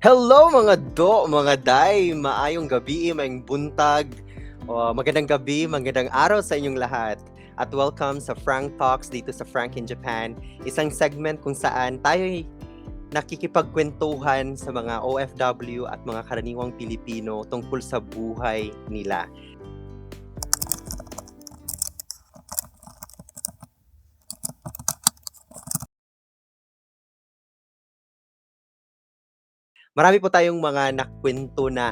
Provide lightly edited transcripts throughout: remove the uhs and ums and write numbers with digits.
Hello mga day, maayong gabi, maayong buntag, magandang gabi, magandang araw sa inyong lahat. At welcome sa FrankTalks dito sa Frank in Japan, isang segment kung saan tayo'y nakikipagkwentuhan sa mga OFW at mga karaniwang Pilipino tungkol sa buhay nila. Marami po tayong mga nakwento na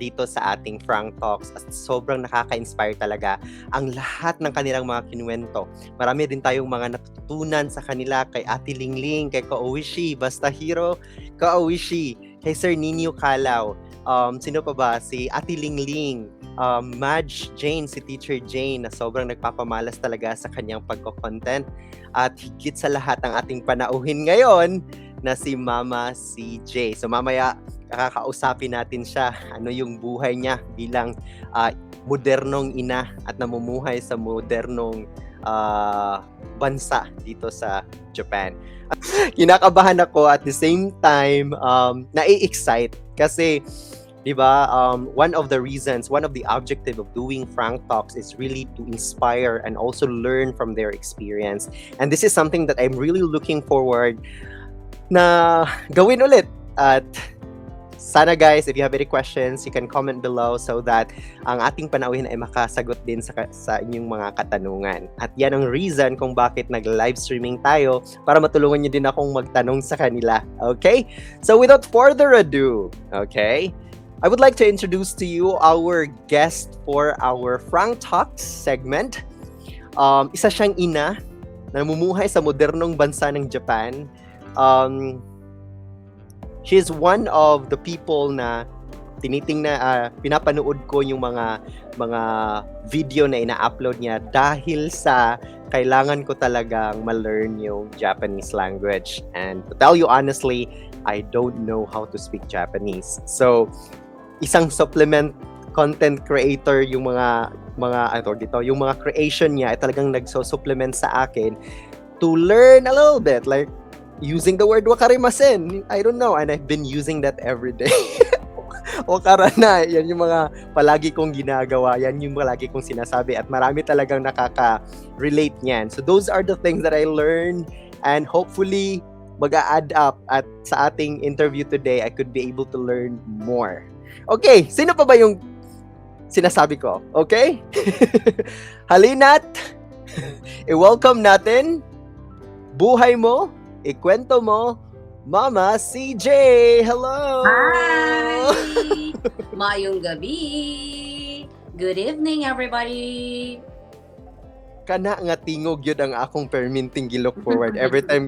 dito sa ating Frank Talks at sobrang nakaka-inspire talaga ang lahat ng kanilang mga kinuwento. Marami din tayong mga natutunan sa kanila kay Ate Lingling, kay Kaowishi, Basta Hero, Kaowishi, kay Sir Nino Calaw. Sino pa ba? Si Ate Lingling, Madge Jane, si Teacher Jane na sobrang nagpapamalas talaga sa kanyang pagko-content. At higit sa lahat ang ating panauhin ngayon na si Mama CJ. So mamaya kakausapin natin siya, ano yung buhay niya bilang modernong ina at namumuhay sa modernong bansa dito sa Japan. Kinakabahan ako at the same time nai-excite kasi 'di ba, one of the objective of doing Frank Talks is really to inspire and also learn from their experience. And this is something that I'm really looking forward na gawin ulit. At sana guys, if you have any questions, you can comment below so that ang ating panauhin ay makasagot din sa inyong mga katanungan. At yan ang reason kung bakit nag-live streaming tayo, para matulungan niyo din akong magtanong sa kanila. Okay? So without further ado, okay, I would like to introduce to you our guest for our Frank Talks segment. Isa siyang ina na namumuhay sa modernong bansa ng Japan. She is one of the people na pinapanood ko yung mga video na ina-upload niya dahil sa kailangan ko talagang ma-learn yung Japanese language. And to tell you honestly, I don't know how to speak Japanese. So, isang supplement content creator yung yung mga creation niya ay talagang nagso-supplement sa akin to learn a little bit, like using the word wakarimasen. I don't know, and I've been using that every day. Wakara na, yan yung mga palagi kong ginagawa, yan yung palagi kong sinasabi at marami talagang nakaka-relate niyan. So those are the things that I learned and hopefully mag-a-add up at sa ating interview today, I could be able to learn more. Okay, sino pa ba yung sinasabi ko? Okay? Halina't i-welcome natin buhay mo, ikwento mo, Mama CJ! Hello! Hi! Mayong gabi! Good evening, everybody! Kana nga tingog yun ang akong perminting gilook forward every time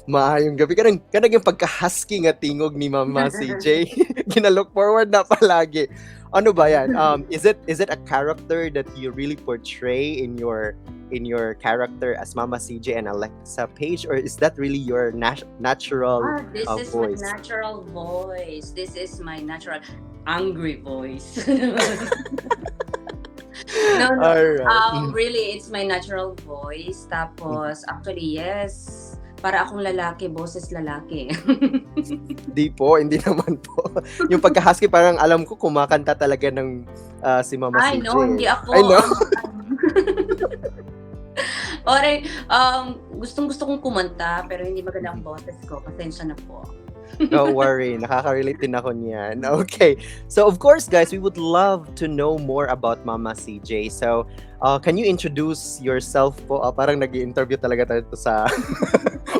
maayong gabi. Kanang yung pagka-husky nga tingog ni Mama CJ. Ginalook forward na palagi. Ano ba yan? Is it a character that you really portray in your character as Mama CJ and Alexa Page, or is that really your natural This is voice? my natural voice. This is my natural angry voice. No. Alright. Really, it's my natural voice. Tapos, actually, yes. Para akong lalaki, boses lalaki. Hindi naman po. Yung pagka-husky, parang alam ko kumakanta talaga ng si Mama CJ. Ay, no, hindi ako. I know. Alright, gustong-gusto kong kumanta, pero hindi maganda ang boses ko. Pasensya na po. Don't worry, nakaka-relate din ako niyan. Okay, so of course guys, we would love to know more about Mama CJ. So, can you introduce yourself po? Parang nag-i-interview talaga tayo sa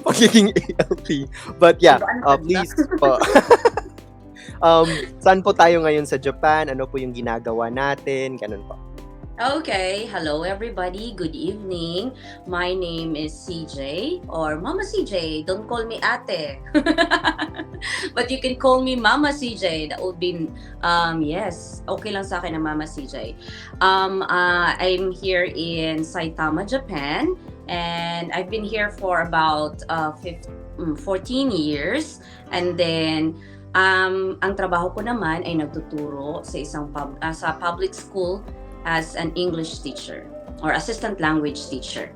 pagiging ALP. But yeah, please po. Saan po tayo ngayon sa Japan? Ano po yung ginagawa natin? Ganun po. Okay, hello everybody. Good evening. My name is CJ or Mama CJ. Don't call me ate. But you can call me Mama CJ. That would be yes, okay lang sa akin na Mama CJ. I'm here in Saitama, Japan, and I've been here for about 14 years. And then ang trabaho ko naman ay nagtuturo sa isang sa public school as an English teacher or assistant language teacher.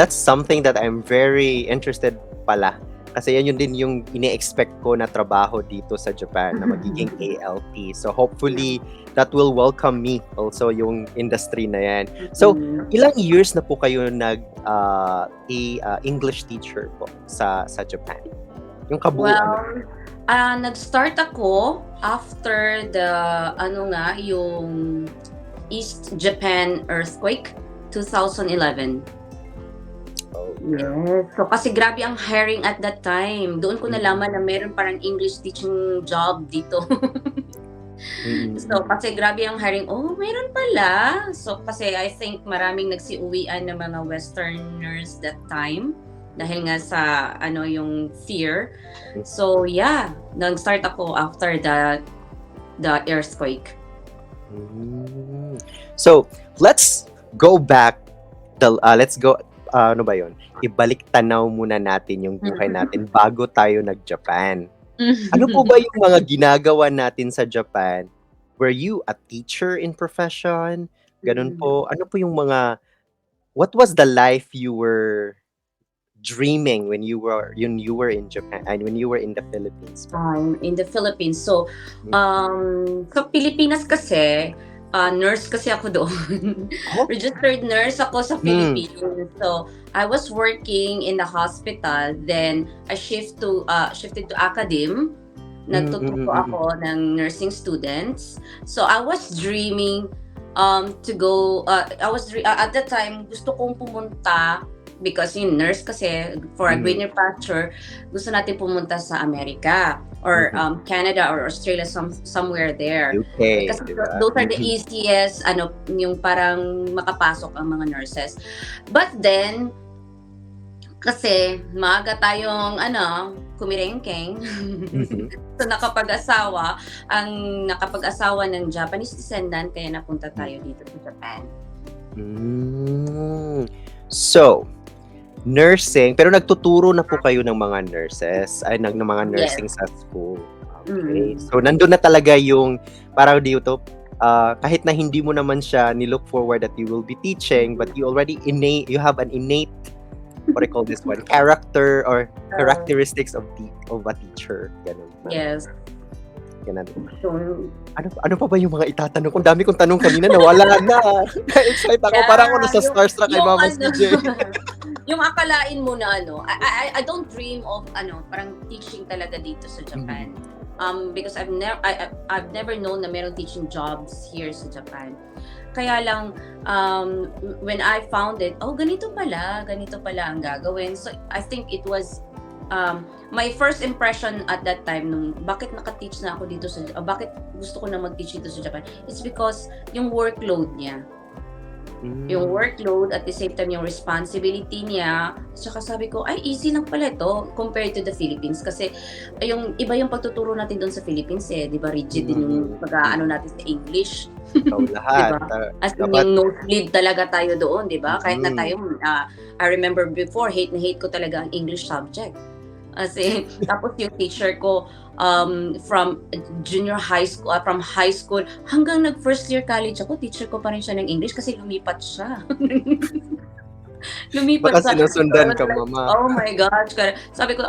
That's something that I'm very interested pala Kasi yan yun din yung ine-expect ko na trabaho dito sa Japan, na magiging ALP. So hopefully, that will welcome me also yung industry na yan. So, ilang years na po kayo English teacher po sa Japan? Yung kabuuan. Well, nag-start ako after yung East Japan earthquake, 2011. Yes. So, kasi grabe ang hiring at that time. Doon ko nalaman na meron parang English teaching job dito. So, kasi grabe ang hiring. Oh, meron pala. So, kasi I think maraming nagsiuwian ng mga Westerners that time. Dahil nga sa, yung fear. So, yeah. Nag-start ako after the earthquake. So, let's go back. Ano ba yun? Ibalik tanaw muna natin yung buhay natin bago tayo nag-Japan. Ano po ba yung mga ginagawa natin sa Japan? Were you a teacher in profession? Ganun po. Ano po yung what was the life you were dreaming when you were in Japan and when you were in the Philippines? In the Philippines. So, sa Pilipinas kasi, nurse kasi ako doon. Registered nurse ako sa Philippines. So, I was working in the hospital. Then, I shifted to academe. Nagtuturo ako ng nursing students. So, I was dreaming to go. At that time, gusto kong pumunta because yung nurse kasi for a greener pasture, gusto natin pumunta sa Amerika or Canada or Australia, somewhere there. UK, Kasi diba? those are the easiest, yung parang makapasok ang mga nurses. But then, kasi maaga tayong kumirengkeng. So nakapag-asawa ng Japanese descendant, kaya napunta tayo dito sa Japan. So, nursing, pero nagtuturo na po kayo ng mga nurses, ng mga nursing sa school. Okay. So, nandun na talaga yung, parang dito, kahit na hindi mo naman siya nilook forward that you will be teaching, but you already you have an innate, what I call this one, character or characteristics of a teacher. Ganun. Yes. Ganun. Ano pa ba yung mga itatanong? Kung dami kong tanong kanina, nawala na. Na-excite ako. Parang ako nasa starstruck kay Mama CJ. Yung akalain mo na I don't dream of parang teaching talaga dito sa Japan. Because I've never known na meron teaching jobs here sa Japan. Kaya lang when I found it, ganito pala ang gagawin. So I think it was my first impression at that time nung bakit naka-teach na ako dito bakit gusto ko na mag-teach dito sa Japan, it's because yung workload niya. Yung workload at the same time yung responsibility niya. Saka sabi ko, easy lang pala ito compared to the Philippines. Kasi iba yung pagtuturo natin doon sa Philippines di ba? Rigid din yung pag-aano natin sa English. Lahat. Diba? As in yung nosebleed talaga tayo doon, di ba? Kahit na tayo, I remember before, hate ko talaga ang English subject. Kasi tapos yung teacher ko from high school hanggang nag first year college ako, teacher ko pa rin siya ng English kasi lumipat siya. Baka sinusundan ka, Mama. Oh my gosh. Sabi ko,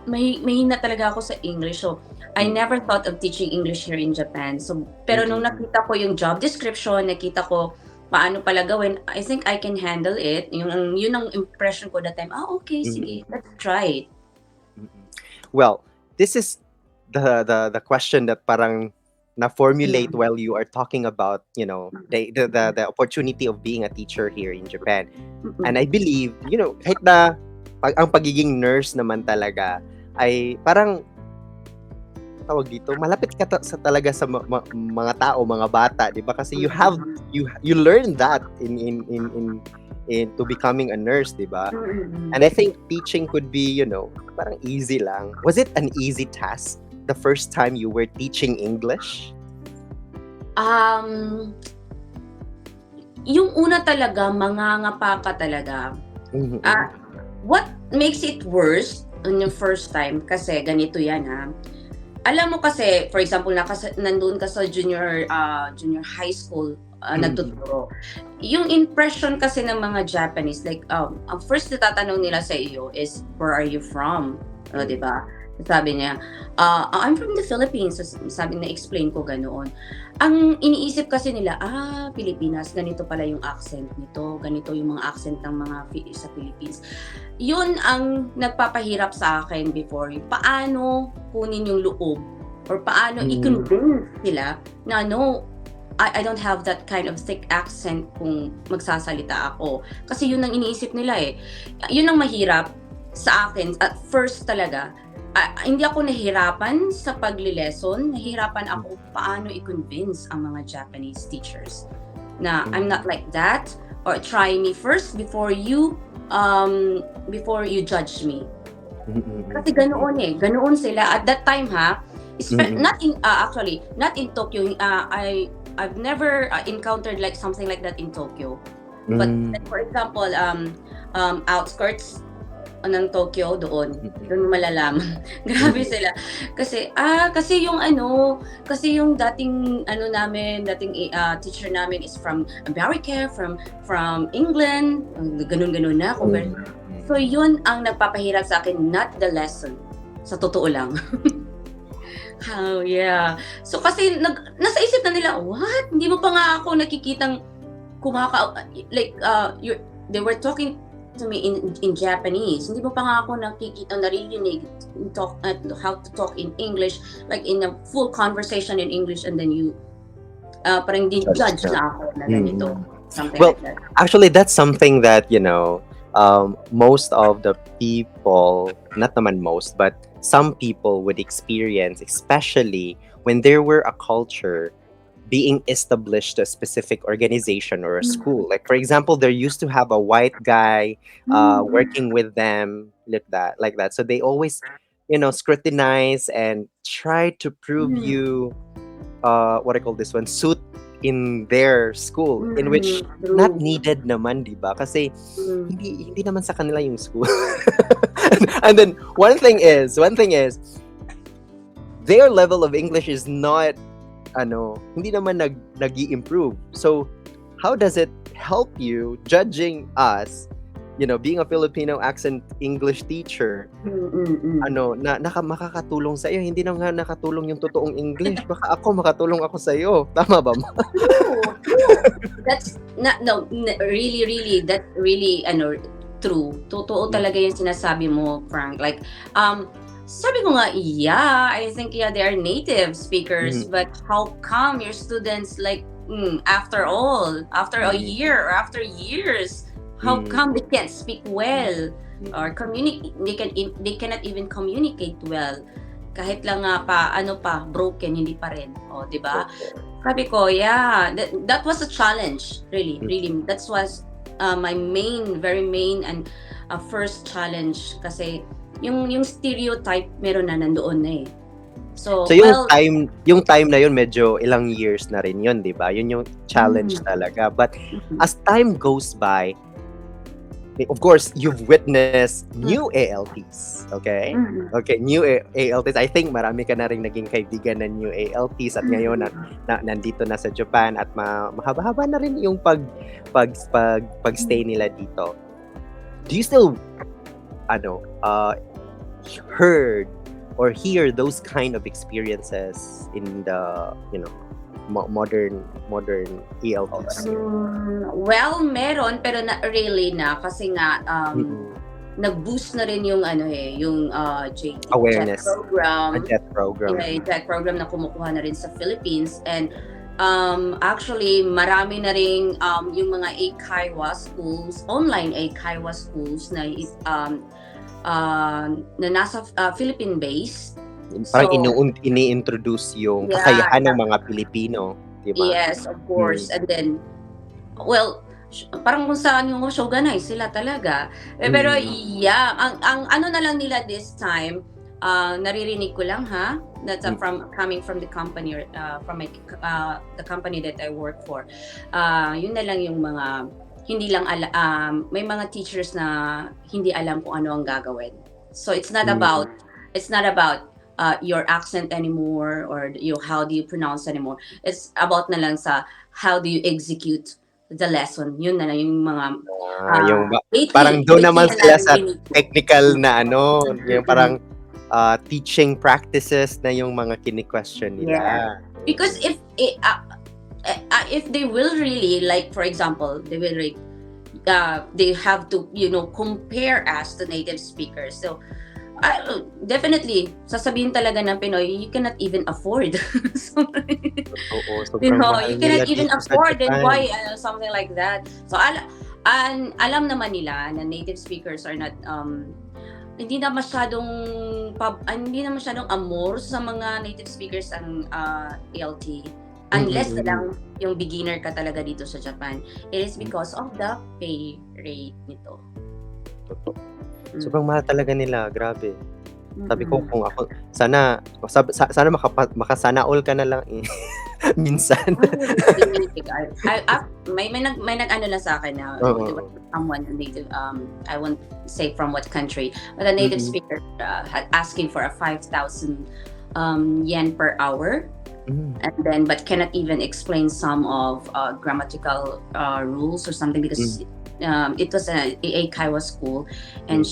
mahina talaga ako sa English. So, I never thought of teaching English here in Japan. So, pero nung nakita ko yung job description, nakita ko paano pala gawin, I think I can handle it. Yun ang impression ko that time. Okay, sige, let's try it. Well, this is the question that parang na-formulate while you are talking about, the opportunity of being a teacher here in Japan. And I believe, kahit na ang pagiging nurse naman talaga ay parang tawag dito, malapit ka talaga sa mga tao, mga bata, 'di ba? Kasi you learn that into becoming a nurse, 'di ba? And I think teaching could be, parang easy lang. Was it an easy task the first time you were teaching English? Yung una talaga, mangangapa ka talaga. What makes it worse on your first time, kasi ganito yan alam mo kasi, for example, nandun ka sa junior high school, nagtuturo. Yung impression kasi ng mga Japanese, like, ang first na tatanong nila sa iyo is, where are you from? 'di ba? Sabi niya, I'm from the Philippines. Sabi na explain ko ganoon. Ang iniisip kasi nila, Pilipinas, ganito pala yung accent nito, ganito yung mga accent ng mga sa Philippines. Yun ang nagpapahirap sa akin before. Paano kunin yung loob or paano i-convince sila na no, I don't have that kind of thick accent kung magsasalita ako. Kasi yun ang iniisip nila eh. Yun ang mahirap sa akin. At first talaga, hindi ako nahihirapan sa pagli-lesson. Nahihirapan ako paano i-convince ang mga Japanese teachers na I'm not like that, or try me first before you judge me. Kasi ganoon sila at that time not in Tokyo. I've never encountered like something like that in Tokyo. But for example, outskirts ng Tokyo doon malalaman. Grabe sila. Kasi yung dating teacher namin is from America, from England, ganun na ako. So yun ang nagpapahirap sa akin, not the lesson. Sa totoo lang. Oh, yeah. So kasi nasa isip na nila, what? Hindi mo pa nga ako nakikitang they were talking to me in Japanese. Hindi mo pa nga ako naririnig how to talk in English, like in a full conversation in English, and then you parang judge na ako na ganito. Something like that. Actually, that's something that, most of the people, not naman most, but some people would experience, especially when there were a culture being established to a specific organization or a school. Like, for example, there used to have a white guy working with them like that. So they always, scrutinize and try to prove you, what I call this one, suit in their school, in which not needed naman, di ba? Kasi hindi naman sa kanila yung school. And then one thing is their level of English is not hindi naman nag-i-improve. So how does it help you judging us, being a Filipino accent English teacher, na makakatulong sa iyo, hindi na nga nakatulong yung totoong English, baka makatulong ako sa iyo. Tama ba, Ma? That's really that's really true. Totoo talaga yung sinasabi mo, Frank. Like sabi ko nga, I think they are native speakers, but how come your students after a year or after years, how come they can't speak well or communicate? They cannot even communicate well. Kahit lang broken, hindi pa rin. O, di ba? Sabi ko, that was a challenge, really. That was my very main and first challenge, kasi yung stereotype meron na nandoon na eh. So yung time na yun, medyo ilang years na rin yun, di ba? Yun yung challenge talaga. But as time goes by, of course, you've witnessed new ALTs, okay? Okay, new ALTs. I think marami ka na rin naging kaibigan ng new ALTs at ngayon nandito na sa Japan at mahaba-haba na rin yung pag-stay nila dito. Do you still heard or hear those kind of experiences in the modern ELTs? Well, meron, pero not really na, kasi nga nag-boost na rin yung awareness JET program na kumukuha na rin sa Philippines. And actually marami na rin yung mga eikaiwa schools, online eikaiwa schools na nasa Philippine base. Parang ini-introduce yung kakayahan ng mga Pilipino, di ba? Yes, of course. And then, parang kung saan yung shogunai sila talaga. Pero ang ano na lang nila this time, naririnig ko lang that's coming from the company, from the company that I work for. Yun na lang yung mga hindi lang may mga teachers na hindi alam kung ano ang gagawin. So it's not about your accent anymore or how do you pronounce anymore. It's about na lang sa how do you execute the lesson. Yun na lang yung mga parang doon naman sila sa technical na yung parang teaching practices na yung mga kini-question nila. Yeah. Because if they will really, like for example, they have to, compare us to native speakers. So definitely, sasabihin talaga ng Pinoy, you cannot even afford. So, Oo, sobrang mahal you nila cannot even dito sa afford, then Japan. why something like that. So alam naman nila na native speakers are not hindi na masyadong amor sa mga native speakers ang ALT, unless na lang yung beginner ka talaga dito sa Japan. It is because of the pay rate nito. Totoo. Sobrang mahal talaga nila, grabe. Sabi ko kung ako, sana makasana all ka na lang minsan. May nag-ano lang sa akin na someone native, I won't say from what country, but a native speaker asking for a 5,000 yen per hour. And then but cannot even explain some of grammatical rules or something because it was a Kaiwa school, and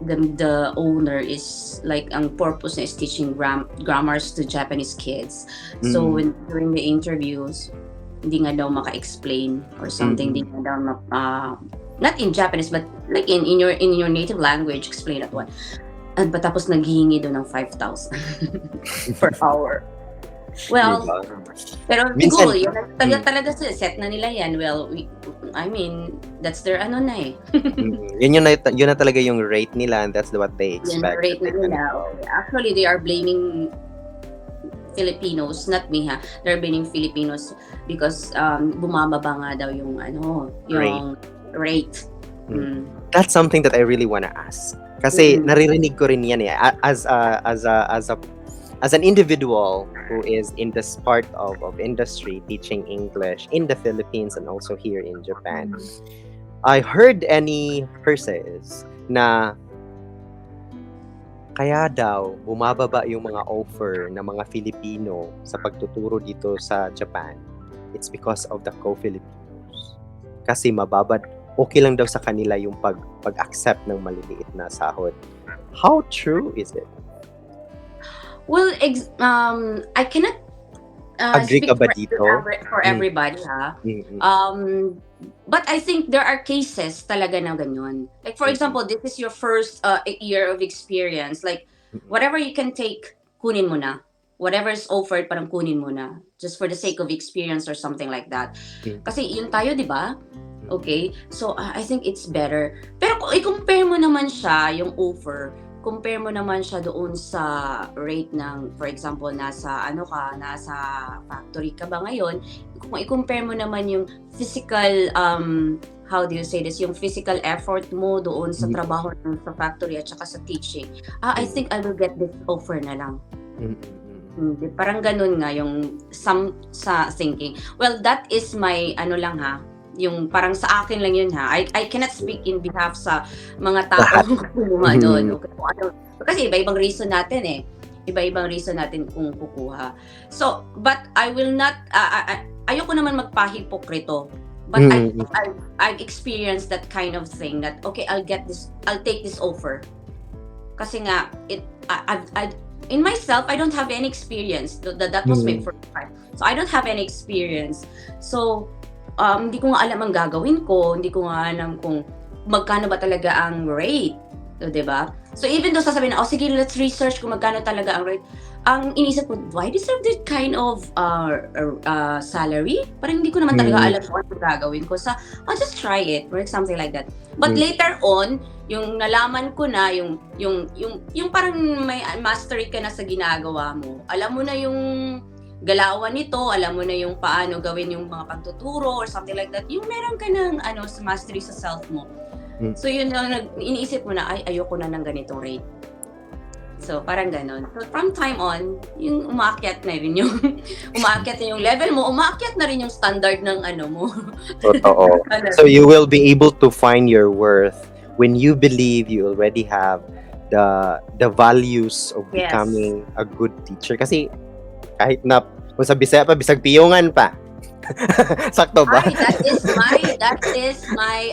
the owner is like ang purpose is teaching grammars to Japanese kids. So during the interviews, hindi nga daw maka-explain or something, hindi nga daw not in Japanese but like in your native language, explain at what. And tapos naghihingi doon ng 5,000 per hour. Well, pero siguro, talaga set na nila yan. Well, that's their ano na eh. Yun na talaga yung rate nila, and that's what they expect. Yung rate nila. Actually, they are blaming Filipinos, not me ha. They're blaming Filipinos because bumababa nga daw yung rate. That's something that I really wanna ask. Kasi naririnig ko rin yan eh. As an individual who is in this part of industry teaching English in the Philippines and also here in Japan, I heard any verses na kaya daw bumababa yung mga offer ng mga Filipino sa pagtuturo dito sa Japan. It's because of the co-Filipinos. Kasi okay lang daw sa kanila yung pag-accept ng maliliit na sahod. How true is it? Well, I cannot agree speak ka ba dito? For everybody, ha? But I think there are cases talaga na ganyan. Like, for example, this is your first year of experience. Like, whatever you can take, kunin mo na. Whatever is offered, parang kunin mo na. Just for the sake of experience or something like that. Kasi yun tayo, di ba? Okay? So, I think it's better. Pero kung i-compare mo naman siya, yung offer, compare mo naman siya doon sa rate ng, for example, nasa factory ka ba ngayon, kung i-compare mo naman yung physical, how do you say this, yung physical effort mo doon sa trabaho sa factory at saka sa teaching, I think I will get this offer na lang. Parang ganun nga yung sa thinking. Well, that is my lang ha, yung parang sa akin lang yun ha. I cannot speak in behalf sa mga taong kumuha doon. Kasi iba-ibang reason natin eh. Iba-ibang reason natin kung kukuha. So, but I will not, ayoko naman magpahipokrito. But I've experienced that kind of thing that, okay, I'll take this offer. Kasi nga, in myself, I don't have any experience. That was my first time. So, I don't have any experience. So, hindi ko nga alam ang gagawin ko, hindi ko nga alam kung magkano ba talaga ang rate, diba? So even though sasabihin na, sige, let's research kung magkano talaga ang rate, ang inisip ko, do I deserve that kind of salary? Parang hindi ko naman talaga alam kung ano gagawin ko. So I'll just try it, or something like that. But later on, yung nalaman ko na, yung parang may mastery ka na sa ginagawa mo, alam mo na yung galawan nito, alam mo na yung paano gawin yung mga pagtuturo or something like that. Yung meron ka ng sa mastery sa self mo. So yun lang, iniisip mo na, ayoko na ng ganitong rate. So parang ganon. So from time on, yung umaakyat na rin yung level mo, umaakyat na rin yung standard ng mo. Totoo. So you will be able to find your worth when you believe you already have the values of becoming a good teacher. Kasi kahit na kung sa Bisaya pa, bisag piyongan pa. Sakto ba? That is my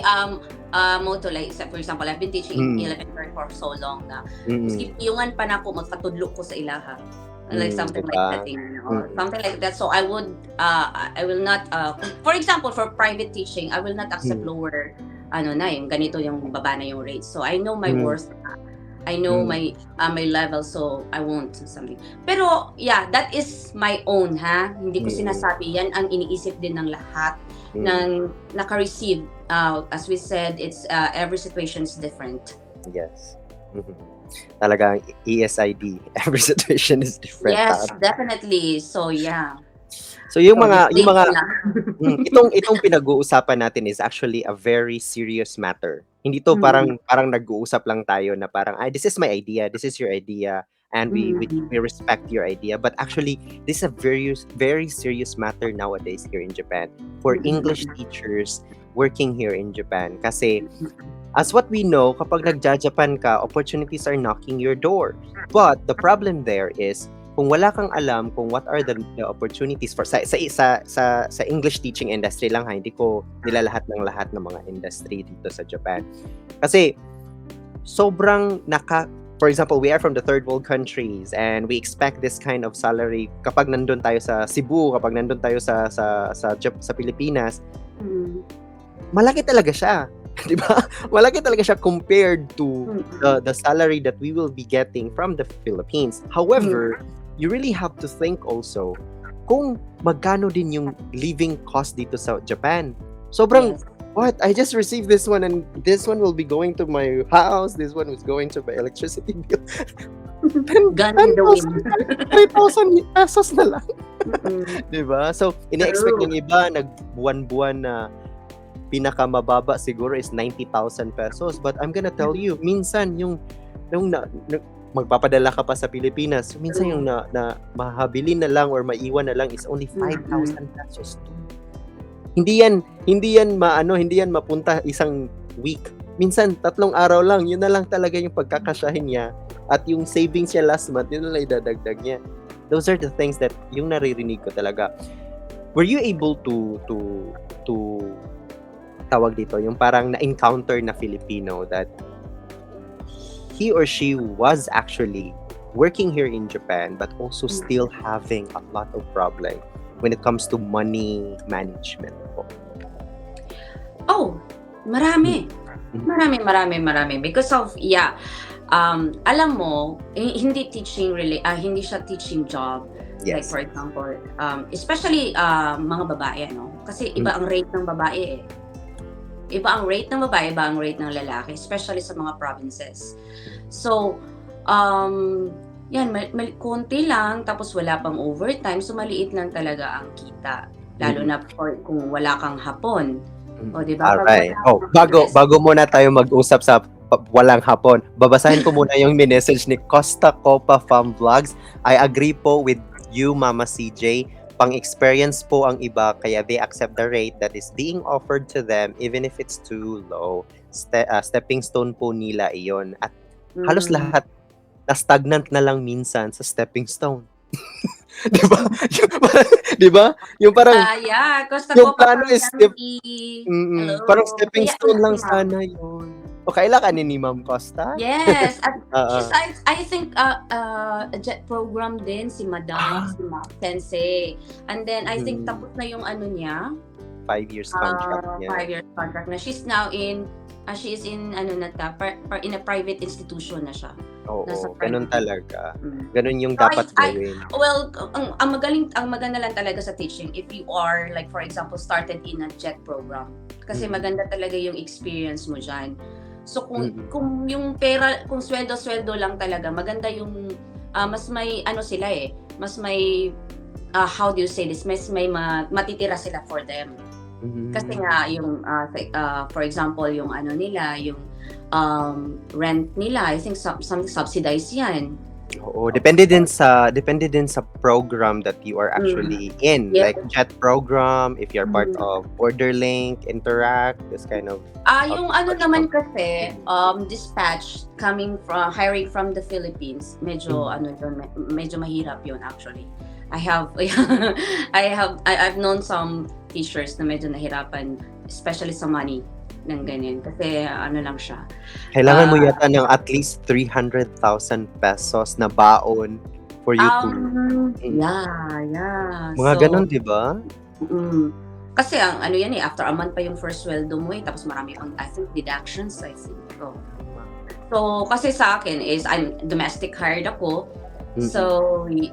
motto, like, for example, I've been teaching in elementary for so long na, maski piyungan pa na ako, magkatudlo ko sa ilaha. Like something like that, or something like that. So I will not, for example, for private teaching, I will not accept lower, yung ganito yung baba na yung rate. So I know my worth. I know my level, so I won't something. Pero yeah, that is my own, ha. Hindi ko sinasabi yan ang iniisip din ng lahat ng naka-receive. As we said, it's every situation is different. Yes. Talagang ESID, every situation is different. Yes, definitely. So yeah. So itong pinag-uusapan natin is actually a very serious matter. Hindi to parang nag-uusap lang tayo na parang this is my idea, this is your idea, and we respect your idea, but actually this is a very very serious matter nowadays here in Japan for English teachers working here in Japan. Kasi as what we know, kapag nagja-Japan ka, opportunities are knocking your door. But the problem there is kung wala kang alam kung what are the opportunities for sa English teaching industry lang, hindi ko nilalahat ng lahat ng mga industry dito sa Japan. Kasi sobrang for example, we are from the third world countries and we expect this kind of salary kapag nandun tayo sa Cebu, kapag nandun tayo sa Pilipinas. Malaki talaga siya. 'Di ba? Malaki talaga siya compared to the salary that we will be getting from the Philippines. However, you really have to think also kung magkano din yung living cost dito sa Japan. Sobrang what? I just received this one and this one will be going to my house, this one is going to my electricity bill. Gun in the wind. 3,000 pesos na lang. 'Di ba? So, ina-expect ng iba nagbuwan-buwan na pinakamababa siguro is 90,000 pesos. But I'm gonna tell you, minsan yung magpapadala ka pa sa Pilipinas, minsan yung na mahabili na lang or maiwan na lang is only 5,000 pesos. Hindi yan mapunta isang week. Minsan 3 araw lang, yun na lang talaga yung pagkakasyahin niya at yung savings niya last month, yun na lang idadagdag niya. Those are the things that yung naririnig ko talaga. Were you able to tawag dito, yung parang na-encounter na Filipino that he or she was actually working here in Japan but also still having a lot of problem when it comes to money management po? Oh, marami. Marami. Because of, alam mo, hindi siya teaching job. Yes. Like for example, especially mga babae, kasi iba ang rate ng babae eh. Iba ang rate ng babae, iba ang rate ng lalaki, especially sa mga provinces. So, konti lang, tapos wala pang overtime, so maliit lang talaga ang kita. Lalo na kung wala kang hapon. O, diba? Alright. Bago muna tayo mag-usap sa walang hapon, babasahin ko muna yung message ni Costa Copa Farm Vlogs. I agree po with you, Mama CJ. Pang-experience po ang iba, kaya they accept the rate that is being offered to them even if it's too low. Stepping stone po nila iyon. At halos lahat na-stagnant na lang minsan sa stepping stone. Diba? Diba? Yung parang Costa yung Copa plano is parang stepping stone lang sana yun. O kailangan ni Ma'am Costa? Yes. At I think jet program din si Madam, si Ma'am Sensei. And then I think tapos na yung niya. 5 years contract niya. 5 years contract na. She's now in she is in in a private institution na siya. Oo, ganun talaga. Ganun yung dapat gawin. Well, ang maganda lang talaga sa teaching if you are, like for example, started in a jet program. Kasi maganda talaga yung experience mo dyan. So kung yung pera, kung sweldo lang talaga, maganda yung mas may sila mas may how do you say this, mas may matitira sila for them. Kasi nga yung for example yung nila, yung rent nila, I think something subsidized yan. Oo, depende din sa program that you are actually in. Like jet program, if you're part of Borderlink, Interact, this kind of yung naman kasi dispatch hiring from the Philippines, medyo medyo mahirap yun actually. I've known some teachers na medyo nahirapan, especially sa money. ng ganyan. Kasi ano lang siya. Kailangan mo Ah, yata ng at least 300,000 pesos na baon for you to mm, yeah. mga So, gano'n, 'di ba? mm. Kasi ang ano yan after a month pa yung first sweldo mo tapos marami pang, I think, deductions, I think. So kasi sa akin is I'm domestic hired ako. So, Mm.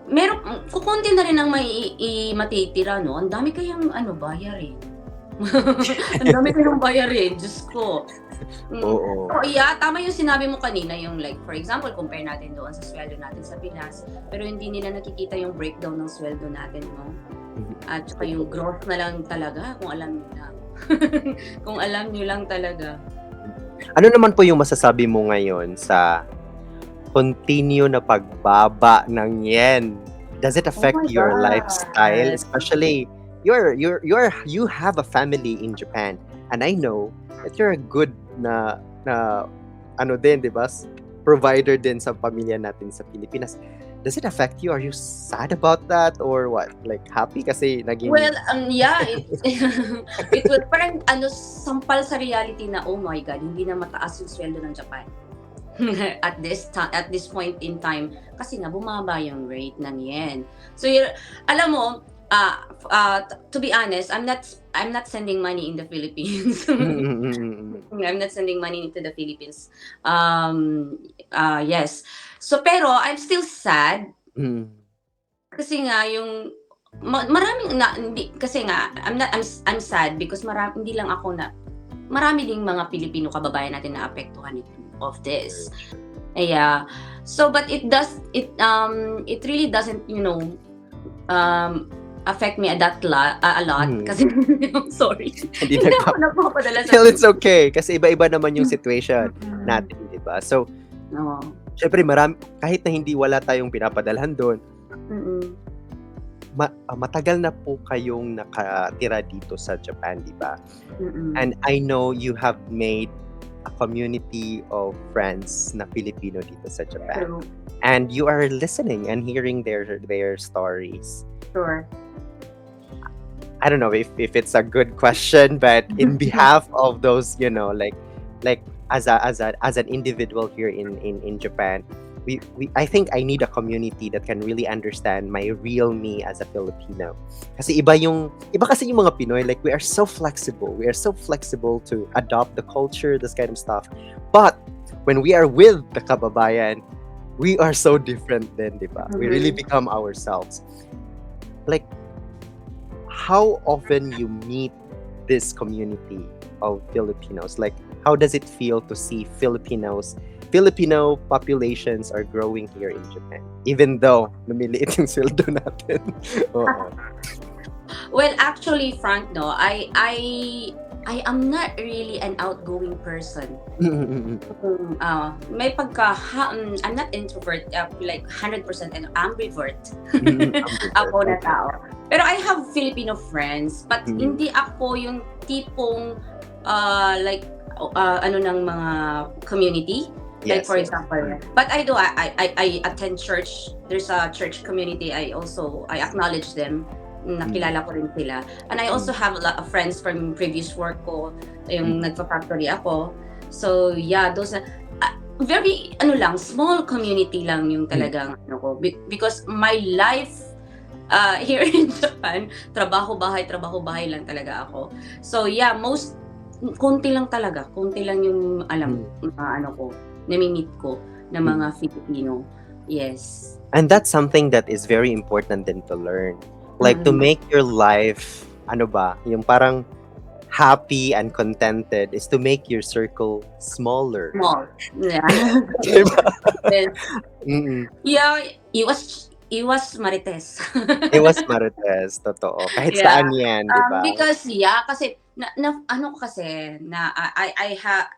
meron kukonti na rin ang matitira 'no. Ang dami kayang bayarin. Ang dami kayang bayarin, Diyos ko. Oo. So tama yung sinabi mo kanina yung like for example compare natin doon sa sweldo natin sa Pinas, pero hindi nila nakikita yung breakdown ng sweldo natin 'no. At saka yung growth na lang talaga kung alam niyo lang. Kung alam niyo lang talaga. Ano naman po yung masasabi mo ngayon sa continue na pagbaba ng yen? Does it Oh affect my your lifestyle? God! Especially you have a family in Japan, and I know that you're a good na ano din, 'di ba? Provider din sa pamilya natin sa Pilipinas. Does it affect you? Are you sad about that or what? Like happy kasi naging Well, yeah, it will parang sampal sa reality na, oh my God, hindi na mataas yung sweldo ng Japan. At this point in time, kasi nga bumaba yung rate ng yen. So, alam mo, to be honest, I'm not sending money in the Philippines. I'm not sending money into the Philippines. Yes. So, pero I'm still sad Mm. kasi nga yung maraming hindi kasi nga I'm sad because hindi lang ako marami ding mga Pilipino kababayan natin na apektuhan of this. Yeah. So but it really doesn't affect me a lot kasi I'm sorry. Hindi Hindi ako nagpapadala sa Still, it's okay kasi iba-iba naman yung situation natin, 'di ba? So, Oo. syempre kahit na hindi wala tayong pinapadalhan doon, matagal na po kayong nakatira dito sa Japan, 'di ba? And I know you have made a community of friends na Filipino dito sa Japan. True. And you are listening and hearing their stories. Sure. I don't know if it's a good question, but in behalf of those, like as an individual here in Japan, I think I need a community that can really understand my real me as a Filipino. Kasi iba kasi yung mga Pinoy, like we are so flexible. We are so flexible to adopt the culture, this kind of stuff. But when we are with the kababayan, we are so different then, di ba? We really become ourselves. Like, how often you meet this community of Filipinos? Like, how does it feel to see Filipino populations are growing here in Japan? Even though lumiliit yung sweldo natin. Oo. Well, actually, Frank, no, I am not really an outgoing person. May I'm not introvert, like 100% an ambivert. Ako na tao. Pero I have Filipino friends, but hindi ako yung tipong like ng mga community. Like for example, but I do. I attend church. There's a church community. I acknowledge them. Nakilala ko rin sila. And I also have a lot of friends from previous work ko. Yung nagpa-factory ako. So yeah, those very small community lang yung talagang ko. Because my life here in Japan, trabaho-bahay lang talaga ako. So yeah, konti lang yung nami-meet ko na mga Filipino. Yes. And that's something that is very important then to learn. Like to make your life, yung parang happy and contented is to make your circle smaller. Small. Yeah. Diba? Yeah, iwas marites. Iwas marites, totoo. Kahit saan yan, di ba? Because kasi I have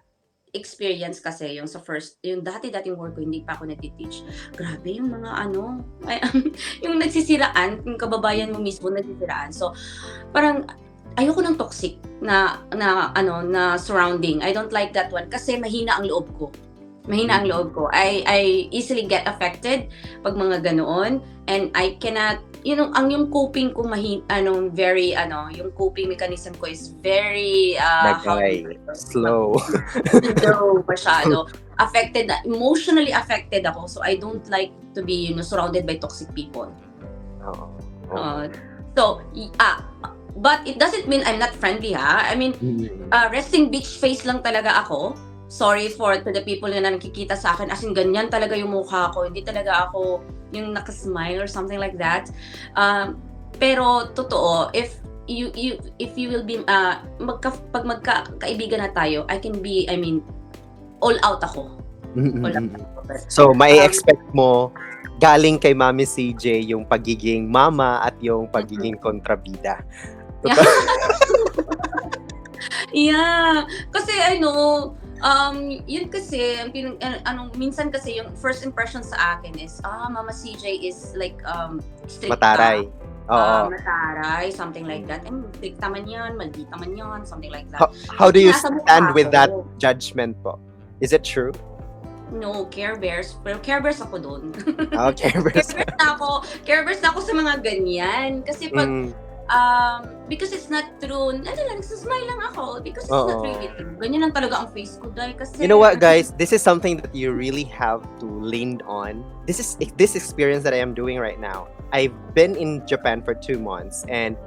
experience kasi yung sa yung dating work ko, hindi pa ako nagti-teach. Grabe yung mga yung nagsisiraan, yung kababayan mo mismo nagsisiraan. So, parang ayoko ng toxic na surrounding. I don't like that one kasi mahina ang loob ko. Mahina ang loob ko. I easily get affected pag mga ganoon, and I cannot, yung coping ko very yung coping mechanism ko is very how do you Nagay. Slow. slow masyado. Emotionally affected ako, so I don't like to be surrounded by toxic people. Oo. So, but it doesn't mean I'm not friendly, ha? I mean, resting bitch face lang talaga ako. Sorry to the people na nakikita sa akin, as in ganyan talaga yung mukha ko. Hindi talaga ako yung nakasmile or something like that. Pero totoo, if you will be pag magkaibigan na tayo, all out ako. All out ako. So, may expect mo galing kay Mami CJ yung pagiging mama at yung pagiging kontrabida. Yeah. Kasi yun kasi, minsan kasi yung first impression sa akin is, Mama CJ is like, strict. Mataray. Oo. Mataray, something like that. Strict naman yan, maldita man yan, something like that. How do you stand with that judgment po? Is it true? No, Care Bears. Pero Care Bears ako doon. Care Bears. Care Bears na ako sa mga ganyan. Kasi pag, because it's not true, nagsasmile lang ako because it's not really true. Ganyan lang talaga ang face ko, dahil kasi... You know what, guys? This is something that you really have to lean on. This experience that I am doing right now. I've been in Japan for 2 months and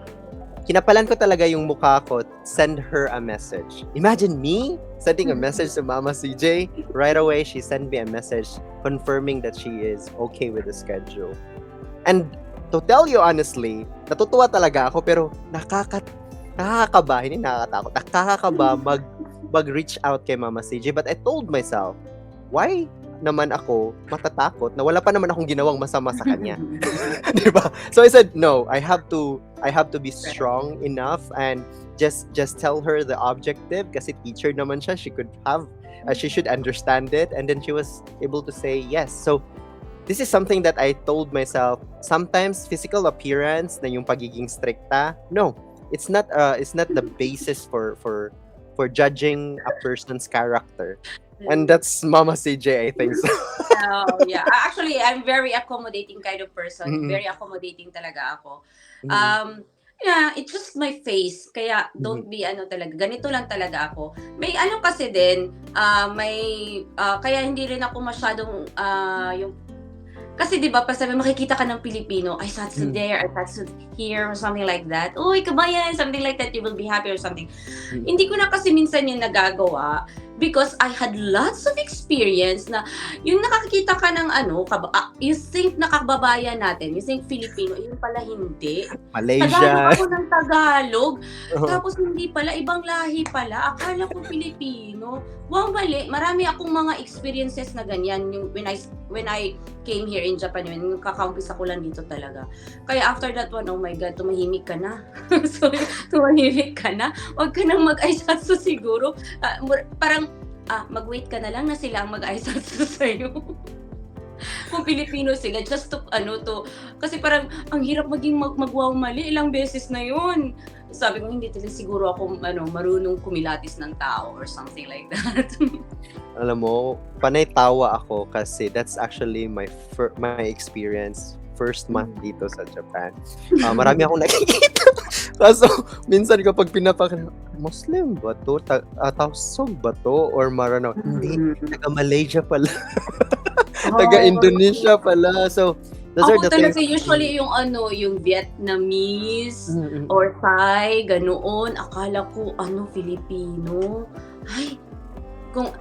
kinapalan ko talaga yung mukha ko, send her a message. Imagine me sending a message to Mama CJ. Right away, she sent me a message confirming that she is okay with the schedule. And to tell you honestly, natutuwa talaga ako, pero nakakakaba, hindi nakakaba mag-reach out kay Mama CJ. But I told myself, why naman ako matatakot na wala pa naman akong ginawang masama sa kanya? Diba? So I said, no, I have to be strong enough and just tell her the objective, kasi teacher naman siya, she should understand it, and then she was able to say yes. So this is something that I told myself. Sometimes physical appearance na yung pagiging stricta, no, it's not the basis for judging a person's character. And that's Mama CJ, I think so. Yeah. Actually, I'm very accommodating kind of person. Very accommodating talaga ako. Yeah, it's just my face. Kaya don't be talaga. Ganito lang talaga ako. May kasi din, kaya hindi rin ako masyadong yung... Kasi di ba, pag sabi makikita ka ng Filipino, I sat there, I sat here, or something like that. Uy, kabayan, something like that, you will be happy or something. Hindi ko na kasi minsan yung nagagawa because I had lots of experience na yung nakakita ka ng you think nakababayan natin, you think Filipino, yung pala hindi. Malaysia. Tagalog ako ng Tagalog, tapos hindi pala, ibang lahi pala, akala ko Filipino. Wow, mali. Marami akong mga experiences na ganyan yung when I came here in Japan, yung kakaumpisa ko lang dito talaga. Kaya after that one, oh my God, tumahimik ka na. Sorry, tumahimik ka na. Huwag ka nang mag-aisatsu siguro. Parang, mag-wait ka na lang na sila ang mag-aisatsu sa'yo. Kung Pilipino sila, just to, kasi parang, ang hirap maging mag-wow mali, ilang beses na yun. Sabi ko, hindi talaga siguro ako, marunong kumilatis ng tao or something like that. Alam mo, panay tawa ako kasi that's actually my experience first month dito sa Japan. Marami akong nakikita. Kaso, minsan kapag pinapakita, Muslim ba to? Tausog ba to? Or Marano? Hindi, taga-Malaysia pala. Taga-Indonesia pala. So, those are the things. Talaga usually yung yung Vietnamese or Thai, ganoon. Akala ko, Filipino. Ay,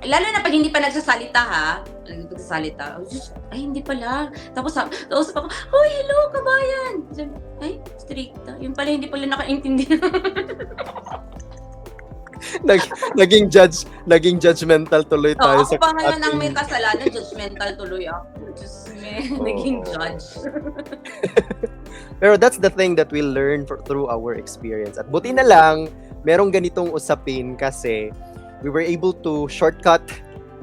lalo na pag hindi pa nagsasalita hindi pala. Tapos kausap ako, oh, hello, kabayan. Ay, stricta. Yung pala, hindi pala nakaintindihan. naging judgmental tuloy tayo sa... Ako pa ngayon ang may kasalanan, judgmental tuloy ako. Naging judge. Pero that's the thing that we learn through our experience. At buti na lang, merong ganitong usapin kasi we were able to shortcut.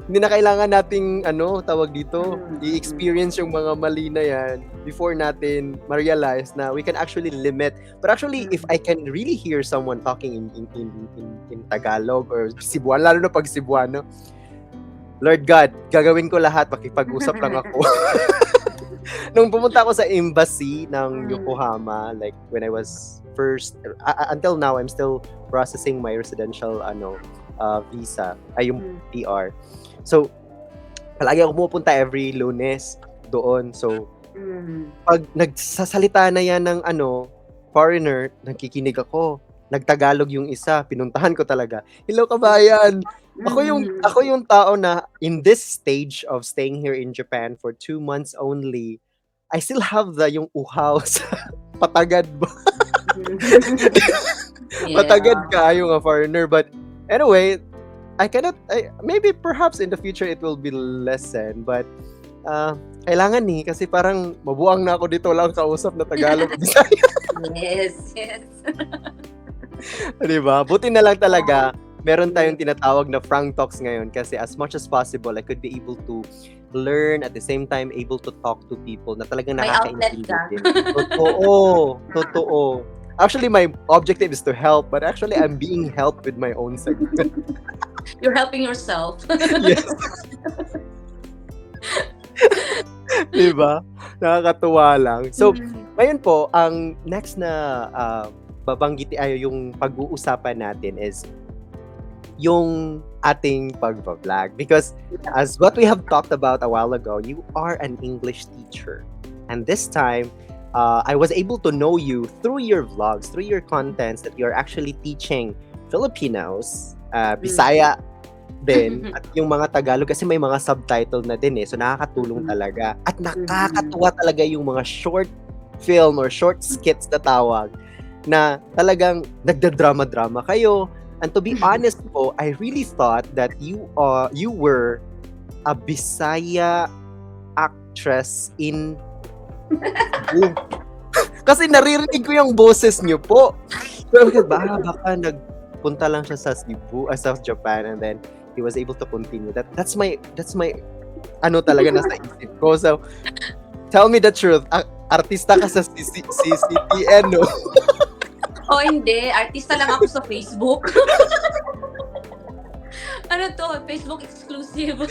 Hindi na kailangan nating tawag dito, i-experience yung mga mali na yan before natin ma-realize na we can actually limit. But actually, if I can really hear someone talking in Tagalog or Cebuano, lalo na pag Cebuano, Lord God, gagawin ko lahat, makipag-usap lang ako. Nung pumunta ako sa embassy ng Yokohama, like when I was first, until now, I'm still processing my residential visa, ay yung PR. So, palagi ako pumupunta every Lunes doon. So, pag nagsasalita na yan ng foreigner, nakikinig ako. Nagtagalog yung isa, pinuntahan ko talaga. Hello kabayan. Ako yung tao na in this stage of staying here in Japan for 2 months only, I still have yung uhaw sa patagad ba? Patagad kayo nga foreigner, but anyway, maybe perhaps in the future it will be lessened, but kailangan kasi parang mabuang na ako dito lang kausap na Tagalog. Yes. Diba? Buti na lang talaga meron tayong tinatawag na FrankTalks ngayon kasi as much as possible, I could be able to learn at the same time able to talk to people na talagang nakakaintindi din. Totoo. Actually, my objective is to help, but actually, I'm being helped with my own segment. You're helping yourself. Yes. Diba? Nakakatuwa lang. So, ngayon po, ang next na yung pag-uusapan natin is yung ating pag-vlog. Because as what we have talked about a while ago, you are an English teacher. And this time, I was able to know you through your vlogs, through your contents that you're actually teaching Filipinos, Bisaya din, at yung mga Tagalog kasi may mga subtitle na din so nakakatulong talaga. At nakakatuwa talaga yung mga short film or short skits na tawag na talagang nagdadrama-drama kayo. And to be honest po, I really thought that you were a Bisaya actress in Cebu. Kasi naririnig ko yung boses niyo po. So, baka nagpunta lang siya sa Cebu, sa Japan, and then he was able to continue. That's my talaga nasa isip ko. So, tell me the truth. Artista ka sa CCTN, no? Hindi. Artista lang ako sa Facebook. Facebook exclusive.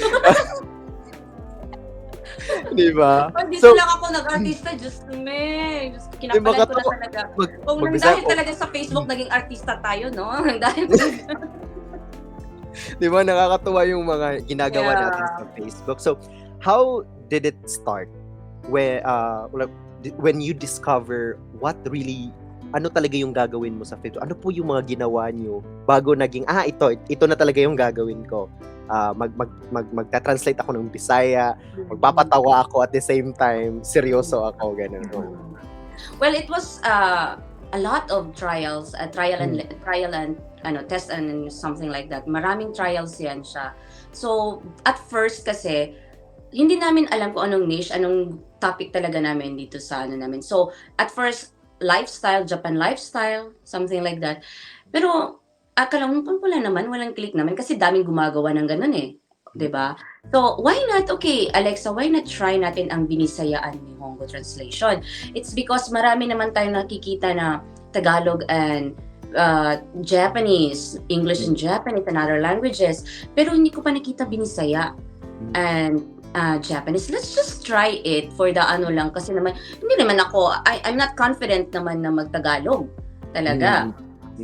Diba? Dito lang ako nag-artista, Diyos me. Kinapalan ko na talaga. Kung dahil talaga sa Facebook, naging artista tayo, no? Dahil diba, nakakatuwa yung mga ginagawa natin sa Facebook. So, how did it start? When you discover what really talaga yung gagawin mo sa Facebook? Ano po yung mga ginawa nyo bago naging, ito na talaga yung gagawin ko? Magta-translate ako ng Bisaya, magpapatawa ako at the same time, seryoso ako, ganun. Well, it was a lot of trials, trial and test and something like that. Maraming trials yan siya. So, at first kasi, hindi namin alam kung anong niche, anong topic talaga namin dito sa namin. So, at first, lifestyle, Japan lifestyle, something like that. Pero, akala mo, wala naman, walang click naman kasi daming gumagawa ng ganun diba? So, why not, okay, Alexa, why not try natin ang Binisayaan Nihongo translation? It's because marami naman tayong nakikita na Tagalog and Japanese, English and Japanese and other languages, pero hindi ko pa nakita Binisaya and Japanese. Let's just try it for the lang kasi naman, hindi naman ako, I'm not confident naman na mag-Tagalog talaga.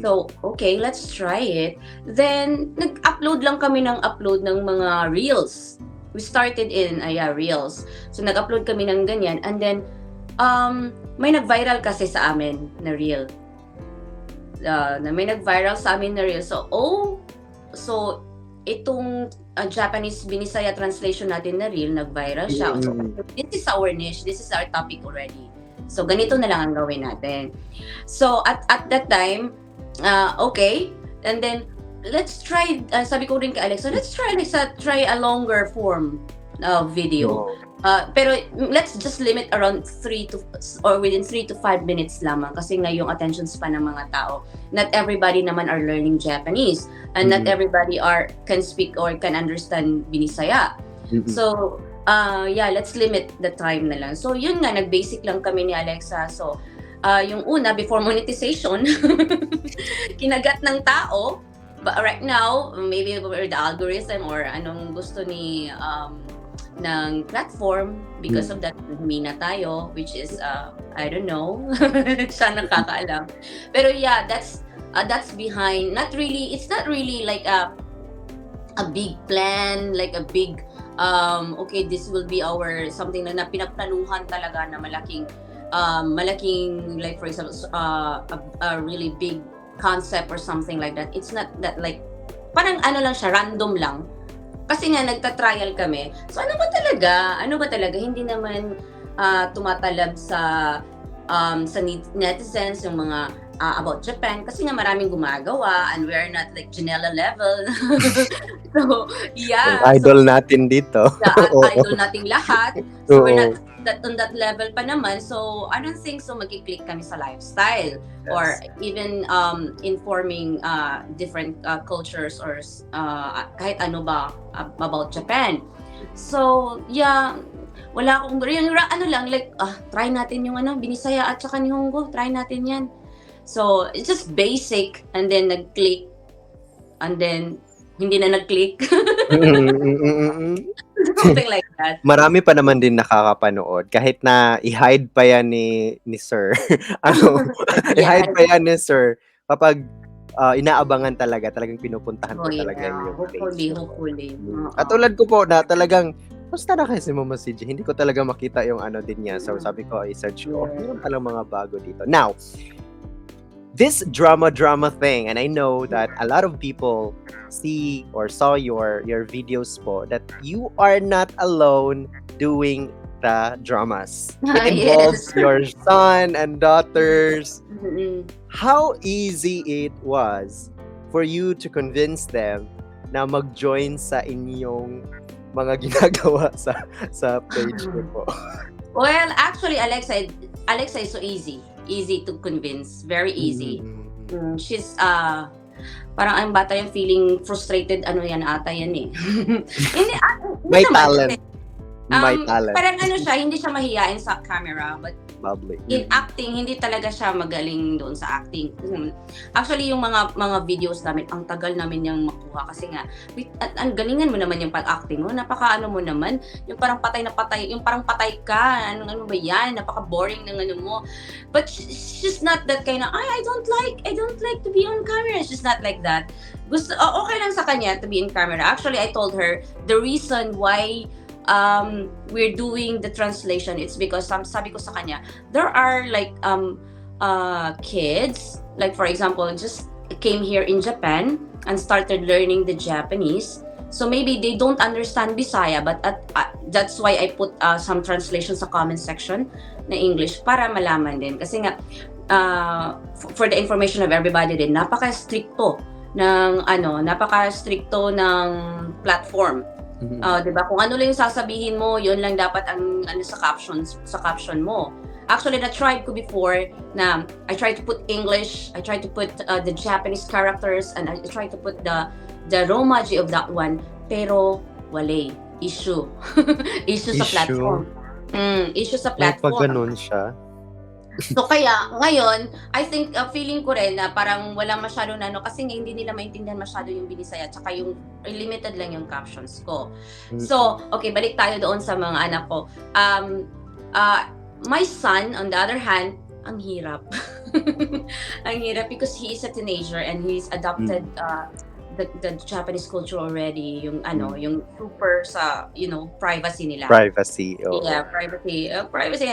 So, okay, let's try it. Then, nag-upload lang kami ng mga reels. We started in, reels. So, nag-upload kami ng ganyan. And then, may nag-viral kasi sa amin na reel. May nag-viral sa amin na reel. So, itong Japanese Binisaya translation natin na reel, nag-viral siya. So, this is our niche. This is our topic already. So, ganito na lang ang gawin natin. So, at that time, okay. And then, let's try, sabi ko rin kay Alexa, let's try a longer form video. Pero let's just limit around within 3 to 5 minutes lamang kasi nga yung attention span ng mga tao. Not everybody naman are learning Japanese and not everybody can speak or can understand Binisaya. So, let's limit the time na lang. So, yun nga, nag-basic lang kami ni Alexa. So, yung una, before monetization, kinagat ng tao, But right now, maybe the algorithm or anong gusto ng platform, because of that, mina tayo, which is, I don't know, siya nakakaalam. Pero yeah, that's behind, it's not really like a big plan, like a big, okay, this will be our, something na pinagplanuhan talaga na malaking, like for example, a really big concept or something like that. It's not that like, parang ano lang siya, random lang. Kasi nga nagta-trial kami. So ano ba talaga? Hindi naman tumatalab sa netizens yung mga about Japan, kasi nga maraming gumagawa and we're not like Janela level. So yeah, Ang idol natin dito. idol nating lahat. So we're not on that level pa naman. So I don't think so magki-click kami sa lifestyle. Yes. Or even informing different cultures or kahit ano ba about Japan. So yeah, wala akong yung ano lang, like try natin yung Binisaya at saka Nihongo, try natin yan. So it's just basic, and then nag-click, and then hindi na nag-click. Something like that. Marami pa naman din nakakapanood kahit na i-hide pa yan ni Sir. I-hide pa yan ni Sir kapag inaabangan talagang pinupuntahan ko talaga yung page. Hopefully. At tulad ko po na talagang basta na kasi Mama CJ, hindi ko talaga makita yung din niya. So sabi ko, i-search ko, meron palang mga bago dito. Now, this drama thing, and I know that a lot of people see or saw your videos po, that you are not alone doing the dramas. It involves your son and daughters. How easy it was for you to convince them na mag-join sa inyong mga ginagawa sa page niyo po? Well, actually, Alexa is so easy to convince, very easy. She's parang ang bata yung feeling frustrated, yan eh. Hindi May talent. May talent. Parang siya, hindi siya mahiyain sa camera, but Public. In acting, hindi talaga siya magaling doon sa acting. Actually, yung mga videos namin, ang tagal namin yung makuha kasi nga, ang galingan mo naman yung pag-acting mo, napaka mo naman, yung parang patay na patay, yung parang patay ka, ano ba yan, napaka-boring ng mo. But she's not that kind of, I don't like to be on camera. She's not like that. Okay lang sa kanya to be in camera. Actually, I told her, the reason why we're doing the translation, it's because sabi ko sa kanya, there are like kids, like for example, just came here in Japan and started learning the Japanese, so maybe they don't understand Bisaya, but that's why I put some translations sa comment section na English para malaman din, kasi nga for the information of everybody din, napaka-stricto ng platform. Diba? Kung ano lang yung sasabihin mo, yun lang dapat ang sa caption mo. Actually, na-tried ko before na I tried to put English, I tried to put the Japanese characters, and I tried to put the Romaji of that one, pero wala. Issue. Issue sa platform. Issue sa platform. Pag ganun siya. So kaya ngayon, I think feeling ko rin na parang wala masyado na kasi nga hindi nila maintindihan masyado yung Binisaya, tsaka yung limited lang yung captions ko. So, okay, balik tayo doon sa mga anak ko. My son, on the other hand, ang hirap. Ang hirap because he is a teenager and he's adopted the Japanese culture already, yung yung super sa privacy nila. Privacy. Yeah, privacy. Privacy.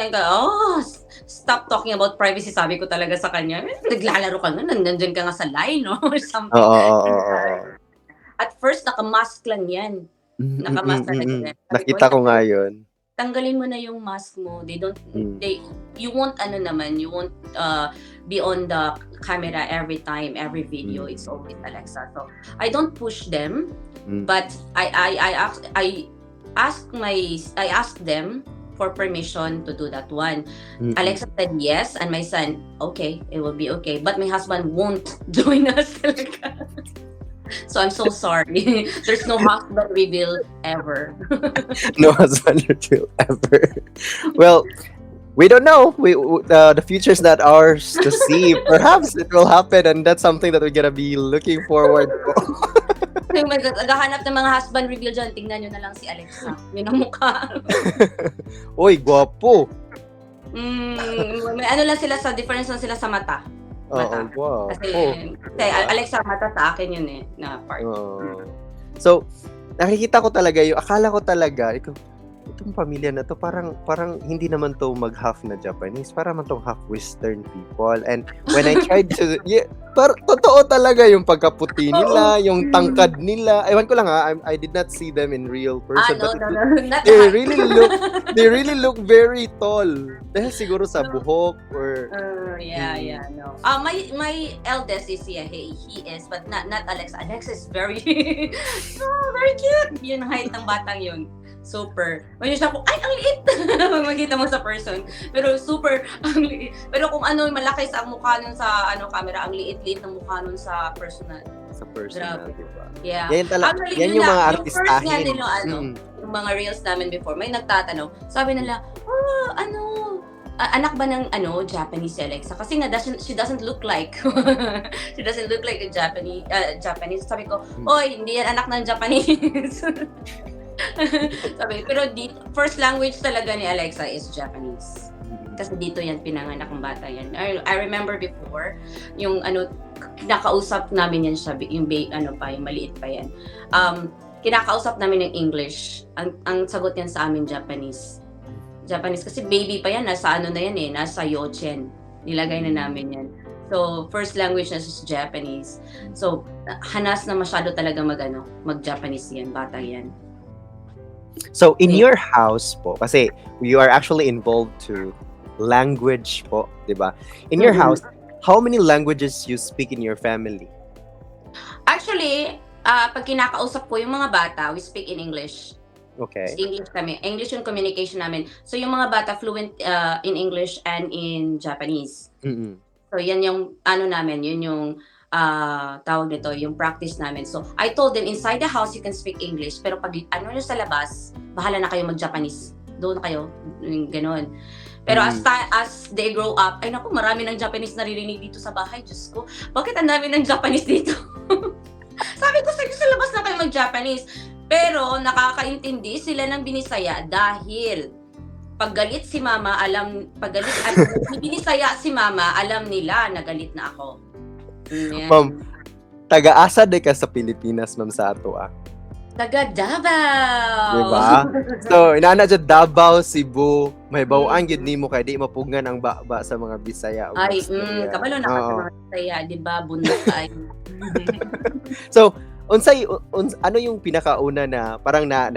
Stop talking about privacy, sabi ko talaga sa kanya. Naglalaro ka nga, nandiyan ka nga sa line, no? Or something. At first, naka-mask lang yan. Naka-mask talaga yan. Nakita ko nga yun. Tanggalin mo na yung mask mo. You won't be on the camera every time, every video. It's always Alexa. So I don't push them, but I asked them for permission to do that one. Alexa said yes, and my son, okay, it will be okay. But my husband won't join us. So I'm so sorry. There's no husband reveal ever. No husband reveal ever. Well, we don't know. The future's not ours to see. Perhaps it will happen, and that's something that we're gonna be looking forward to. Oh my God, naghahanap ng mga husband reveal dyan. Tingnan nyo na lang si Alexa. Yun ang mukha. Uy, gwapo. May ano lang sila sa difference lang sila sa mata. Oo, wow. Kasi Alexa mata sa akin yun eh, na part. So, nakikita ko talaga akala ko talaga, itong pamilya na to, parang hindi naman to mag-half na Japanese, parang man tong half Western people. And when I tried to, totoo talaga yung pagkaputi nila, yung tangkad nila. Ewan ko lang I did not see them in real person. No. They really look very tall. Dahil siguro sa buhok or... no. My eldest is, he is, but not Alex. Alex is very, very cute. Yun ang height ng batang yun. Super. When siya po, ay, ang liit! Magkita mo sa person. Pero super, ang liit. Pero kung malaki sa mukha nun sa camera, ang liit-liit ng mukha nun sa personal. Sa personal, diba? Yeah. Actually, yan yung mga artistahin. Yung first nga nila, yung mga reels namin before, may nagtatanong, sabi nila, anak ba ng Japanese si Alexa? Kasi nga she doesn't look like she doesn't look like a Japanese. Sabi ko, oy, hindi yan anak ng Japanese. Sabi, pero first language talaga ni Alexa is Japanese. Kasi dito yan pinanganak ng bata yan. I remember before, yung kinakausap namin yan siya, yung maliit pa yan. Kinakausap namin ng English. Ang sagot yan sa amin Japanese kasi baby pa yan, nasa nasa yochen. Nilagay na namin yan. So, first language na is Japanese. So, hanas na masyado talaga mag-Japanese yan, bata yan. So, in your house po, kasi you are actually involved to language po, di ba? In your house, how many languages you speak in your family? Actually, pag kinakausap ko yung mga bata, we speak in English. Okay. English kami. English yung communication namin. So, yung mga bata fluent in English and in Japanese. Mm-hmm. So, yan yung namin, yun yung tawag nito, yung practice namin. So, I told them, inside the house, you can speak English. Pero pag nyo sa labas, bahala na kayo mag-Japanese. Doon na kayo. Ganon. Pero as they grow up, ay naku, marami ng Japanese naririnig dito sa bahay. Diyos ko, bakit ang dami ng Japanese dito? Sabi ko, sa labas na kayo mag-Japanese. Pero nakakaintindi sila ng Binisaya dahil pag galit si mama, binisaya si mama, alam nila na galit na ako. Ma'am, taga-asa de ka sa Pilipinas, ma'am, sa ato Taga Davao. Diba? So, inaana dyan Davao, Cebu, may bawaan yun ni mo kaya di mapugngan ang ba sa mga Bisaya. Ay, kabalo na ka sa mga Bisaya, diba? Bundok ay. So, ano yung pinakauna na parang na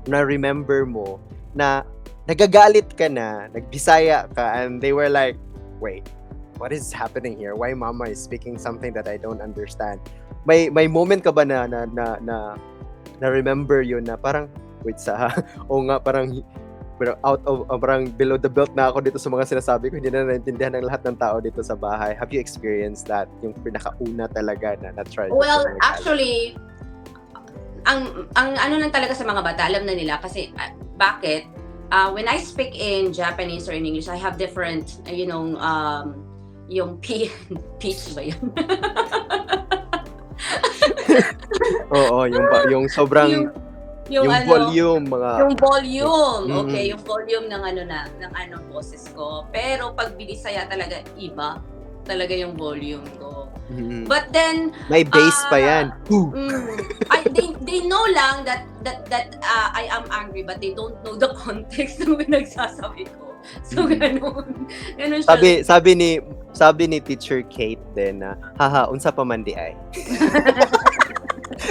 remember mo na nagagalit ka na, nagbisaya ka, and they were like, wait, what is happening here? Why mama is speaking something that I don't understand? May moment ka ba na remember yun na parang wait parang pero out of parang below the belt na ako dito sa mga sinasabi ko, hindi na naintindihan ng lahat ng tao dito sa bahay. Have you experienced that? Yung pinakauna talaga na try? Well, actually, ang lang talaga sa mga bata, alam na nila kasi bakit? When I speak in Japanese or in English, I have different, yung pitch ba yan? Oo, yung sobrang yung volume, yung volume. Okay, yung volume ng boses ko. Pero pag Binisaya talaga iba talaga yung volume ko. Mm-hmm. But then may bass pa yan. They know lang that I am angry, but they don't know the context ng pinagsasabi ko. So ganun siya. Sabi ni Teacher Kate din na haha unsa pa man di ay.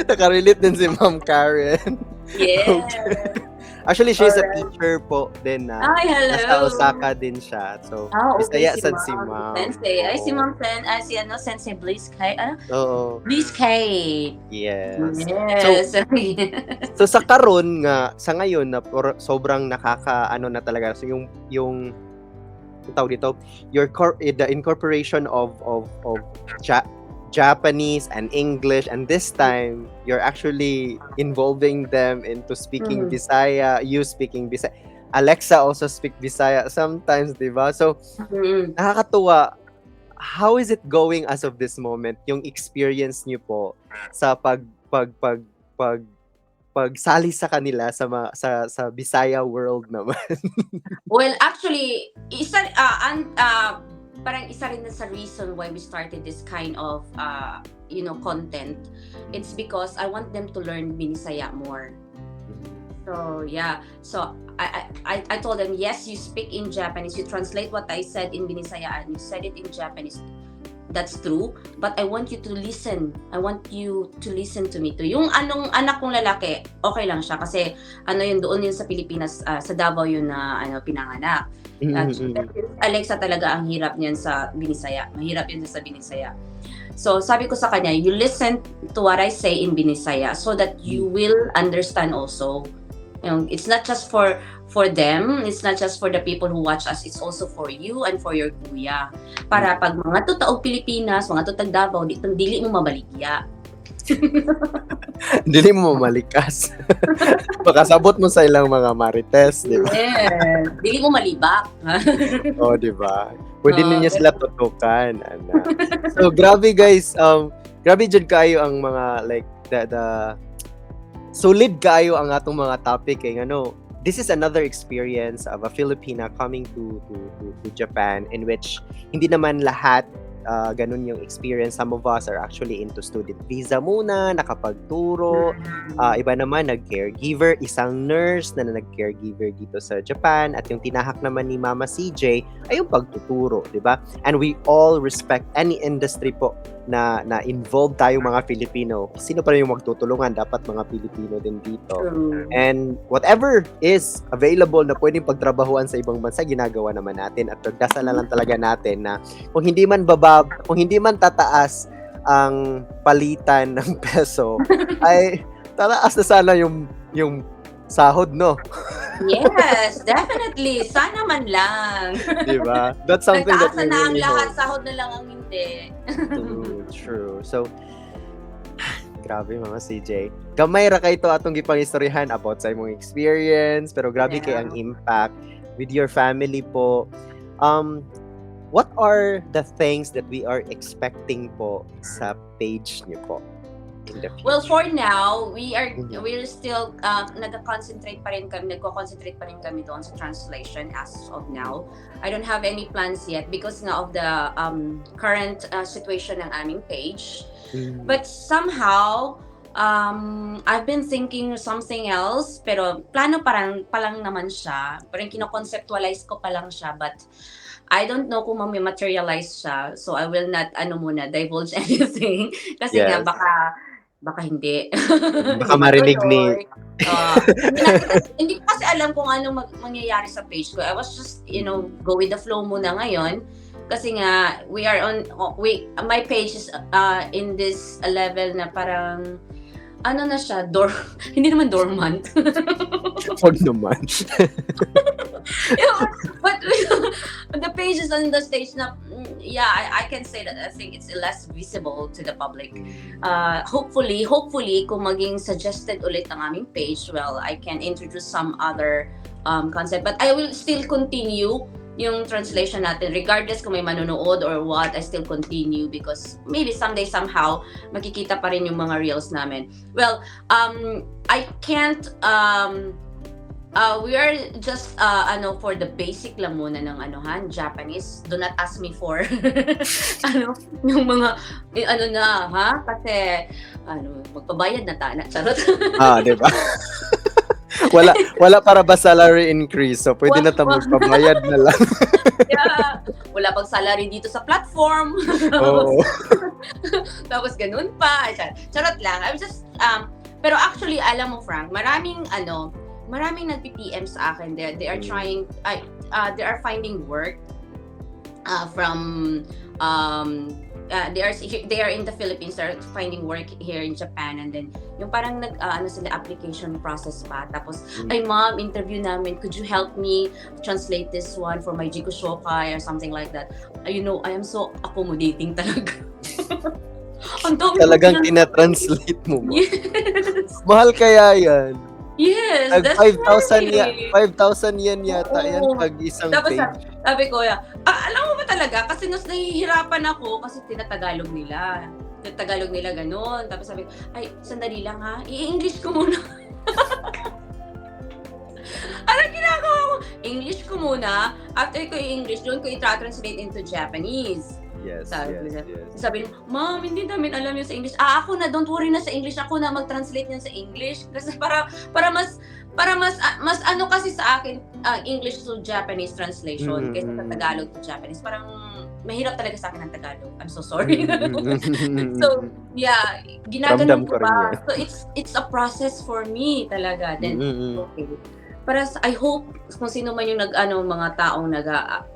Nakarelate din si Ma'am Karen. Yes. Okay. Actually, she's a teacher po din na. Ay, hello. Nasa Osaka din siya. So, Bisaya sad si Ma'am. Sensei. Ay, si Ma'am Sensei Bliss Kay. Oo. Bliss Kay. Yes. Yes. So sa karon nga, sa ngayon na sobrang na talaga. So yung tawag dito, the incorporation of Japanese and English, and this time you're actually involving them into speaking Bisaya, you speaking Bisaya. Alexa also speak Bisaya sometimes, di ba? So, Mm. nakakatuwa. How is it going as of this moment? Yung experience niyo po sa pagsali sa kanila sa Bisaya world naman. Well, actually, parang isa rin na sa reason why we started this kind of content. It's because I want them to learn Binisaya more. So yeah, so I told them, yes, you speak in Japanese, you translate what I said in Binisaya and you said it in Japanese. That's true, but I want you to listen. I want you to listen to me too. Yung anak kong lalaki, okay lang siya kasi yun doon yun sa Pilipinas, sa Davao yun na pinanganak. Alexa talaga ang hirap niyan sa Binisaya. Mahirap yun sa Binisaya. So sabi ko sa kanya, you listen to what I say in Binisaya so that you will understand also. It's not just for them, it's not just for the people who watch us, it's also for you and for your kuya. Para pag mga tutaog Pilipinas, mga tutag Davao, dili mo mabaligya. Dili mo malikas. Makasabot mo sa ilang mga marites, di ba? Yes. Dili mo malibak. Oh, di ba? Pwede ninyo sila tutukan. So, grabe guys. Grabe dyan kayo ang mga like the solid kayo ang atong mga topic this is another experience of a Filipina coming to Japan, in which hindi naman lahat ganun yung experience. Some of us are actually into student visa muna, nakapagturo. Iba naman nag-caregiver, isang nurse na nag-caregiver dito sa Japan, at yung tinahak naman ni Mama CJ ay yung pagtuturo, di ba? And we all respect any industry po na involved tayo mga Filipino. Sino pa rin yung magtutulungan? Dapat mga Filipino din dito. And whatever is available na pwedeng pagtrabahuan sa ibang bansa, ginagawa naman natin, at pagdasal na lang talaga natin na kung hindi man tataas ang palitan ng peso, ay tataas na sana yung sahod, no? Yes, definitely. Sana man lang. Diba? That's something that we na ang really lahat, hope. sahod na lang ang hindi. True. So, grabe mga CJ. Gamay ra kay to atong gipangistoryahan about sa imong experience, pero grabe kay ang impact with your family po. What are the things that we are expecting po sa page niyo po in the future? Well, for now, we're still nagko-concentrate pa rin kami doon sa translation as of now. I don't have any plans yet because nga of the current situation ng aming page. But somehow I've been thinking something else, pero plano pa lang naman siya. Parang kino-conceptualize ko pa lang siya, but I don't know kung materialize siya, so I will not divulge anything kasi nga baka hindi. Baka marinig ni hindi ko kasi alam kung anong mangyayari sa page ko. I was just go with the flow muna ngayon kasi nga my page is in this level na parang na siya, hindi naman dormant. Huwag naman. But the page is on the stage na, I can say that I think it's less visible to the public. Hopefully, kung maging suggested ulit ang aming page, well, I can introduce some other concept. But I will still continue yung translation natin, regardless kung may manonood or what, I still continue because maybe someday, somehow, makikita pa rin yung mga reels namin. Well, I can't, we are just, for the basic lang muna ng Japanese. Do not ask me for, yung mga, kasi, magpabayad na tana. Charot. Diba? Wala para ba salary increase? So, pwede na tayo magpabayad na lang. Wala pang salary dito sa platform. Tapos ganun pa. Charot lang. I'm just, pero actually, alam mo, Frank, maraming nagpi-PM sa akin. They are trying, they are finding work from, they are in the Philippines, they're finding work here in Japan, and then yung parang sila application process pa, tapos ay ma'am, interview namin, could you help me translate this one for my Jiku Shokai or something like that. I am so accommodating talaga. Talagang tina-translate mo. Yes. Mahal kaya yan. Yes, Tag that's 5,000 right. 5,000 yen yata yan Oo. 'pag isang Tapos page. sabi ko, alam mo ba talaga kasi mas nahihirapan ako kasi tinatagalog nila. Tinatagalog nila gano'n. Tapos sabi ko, "Ay, sandali lang ha, i-English ko muna." Anong ginagawa ko? English ko muna, after ko i-English, doon ko i-translate into Japanese. Yes, Sabi ko yes, siya, yes. sabi niya, "Ma'am, hindi namin alam yun sa English." Ako na, don't worry na sa English. Ako na mag-translate niyan sa English. Kasi mas ano kasi sa akin, English to Japanese translation Mm, kaysa sa mm. Tagalog to Japanese. Parang mahirap talaga sa akin ang Tagalog. I'm so sorry. Mm, mm, So, mm. yeah, Ramdam ginaganon ko ko rin pa. 'yan. So, it's a process for me talaga. Mm, Then, mm. okay. Para I hope kung sino man yung mga taong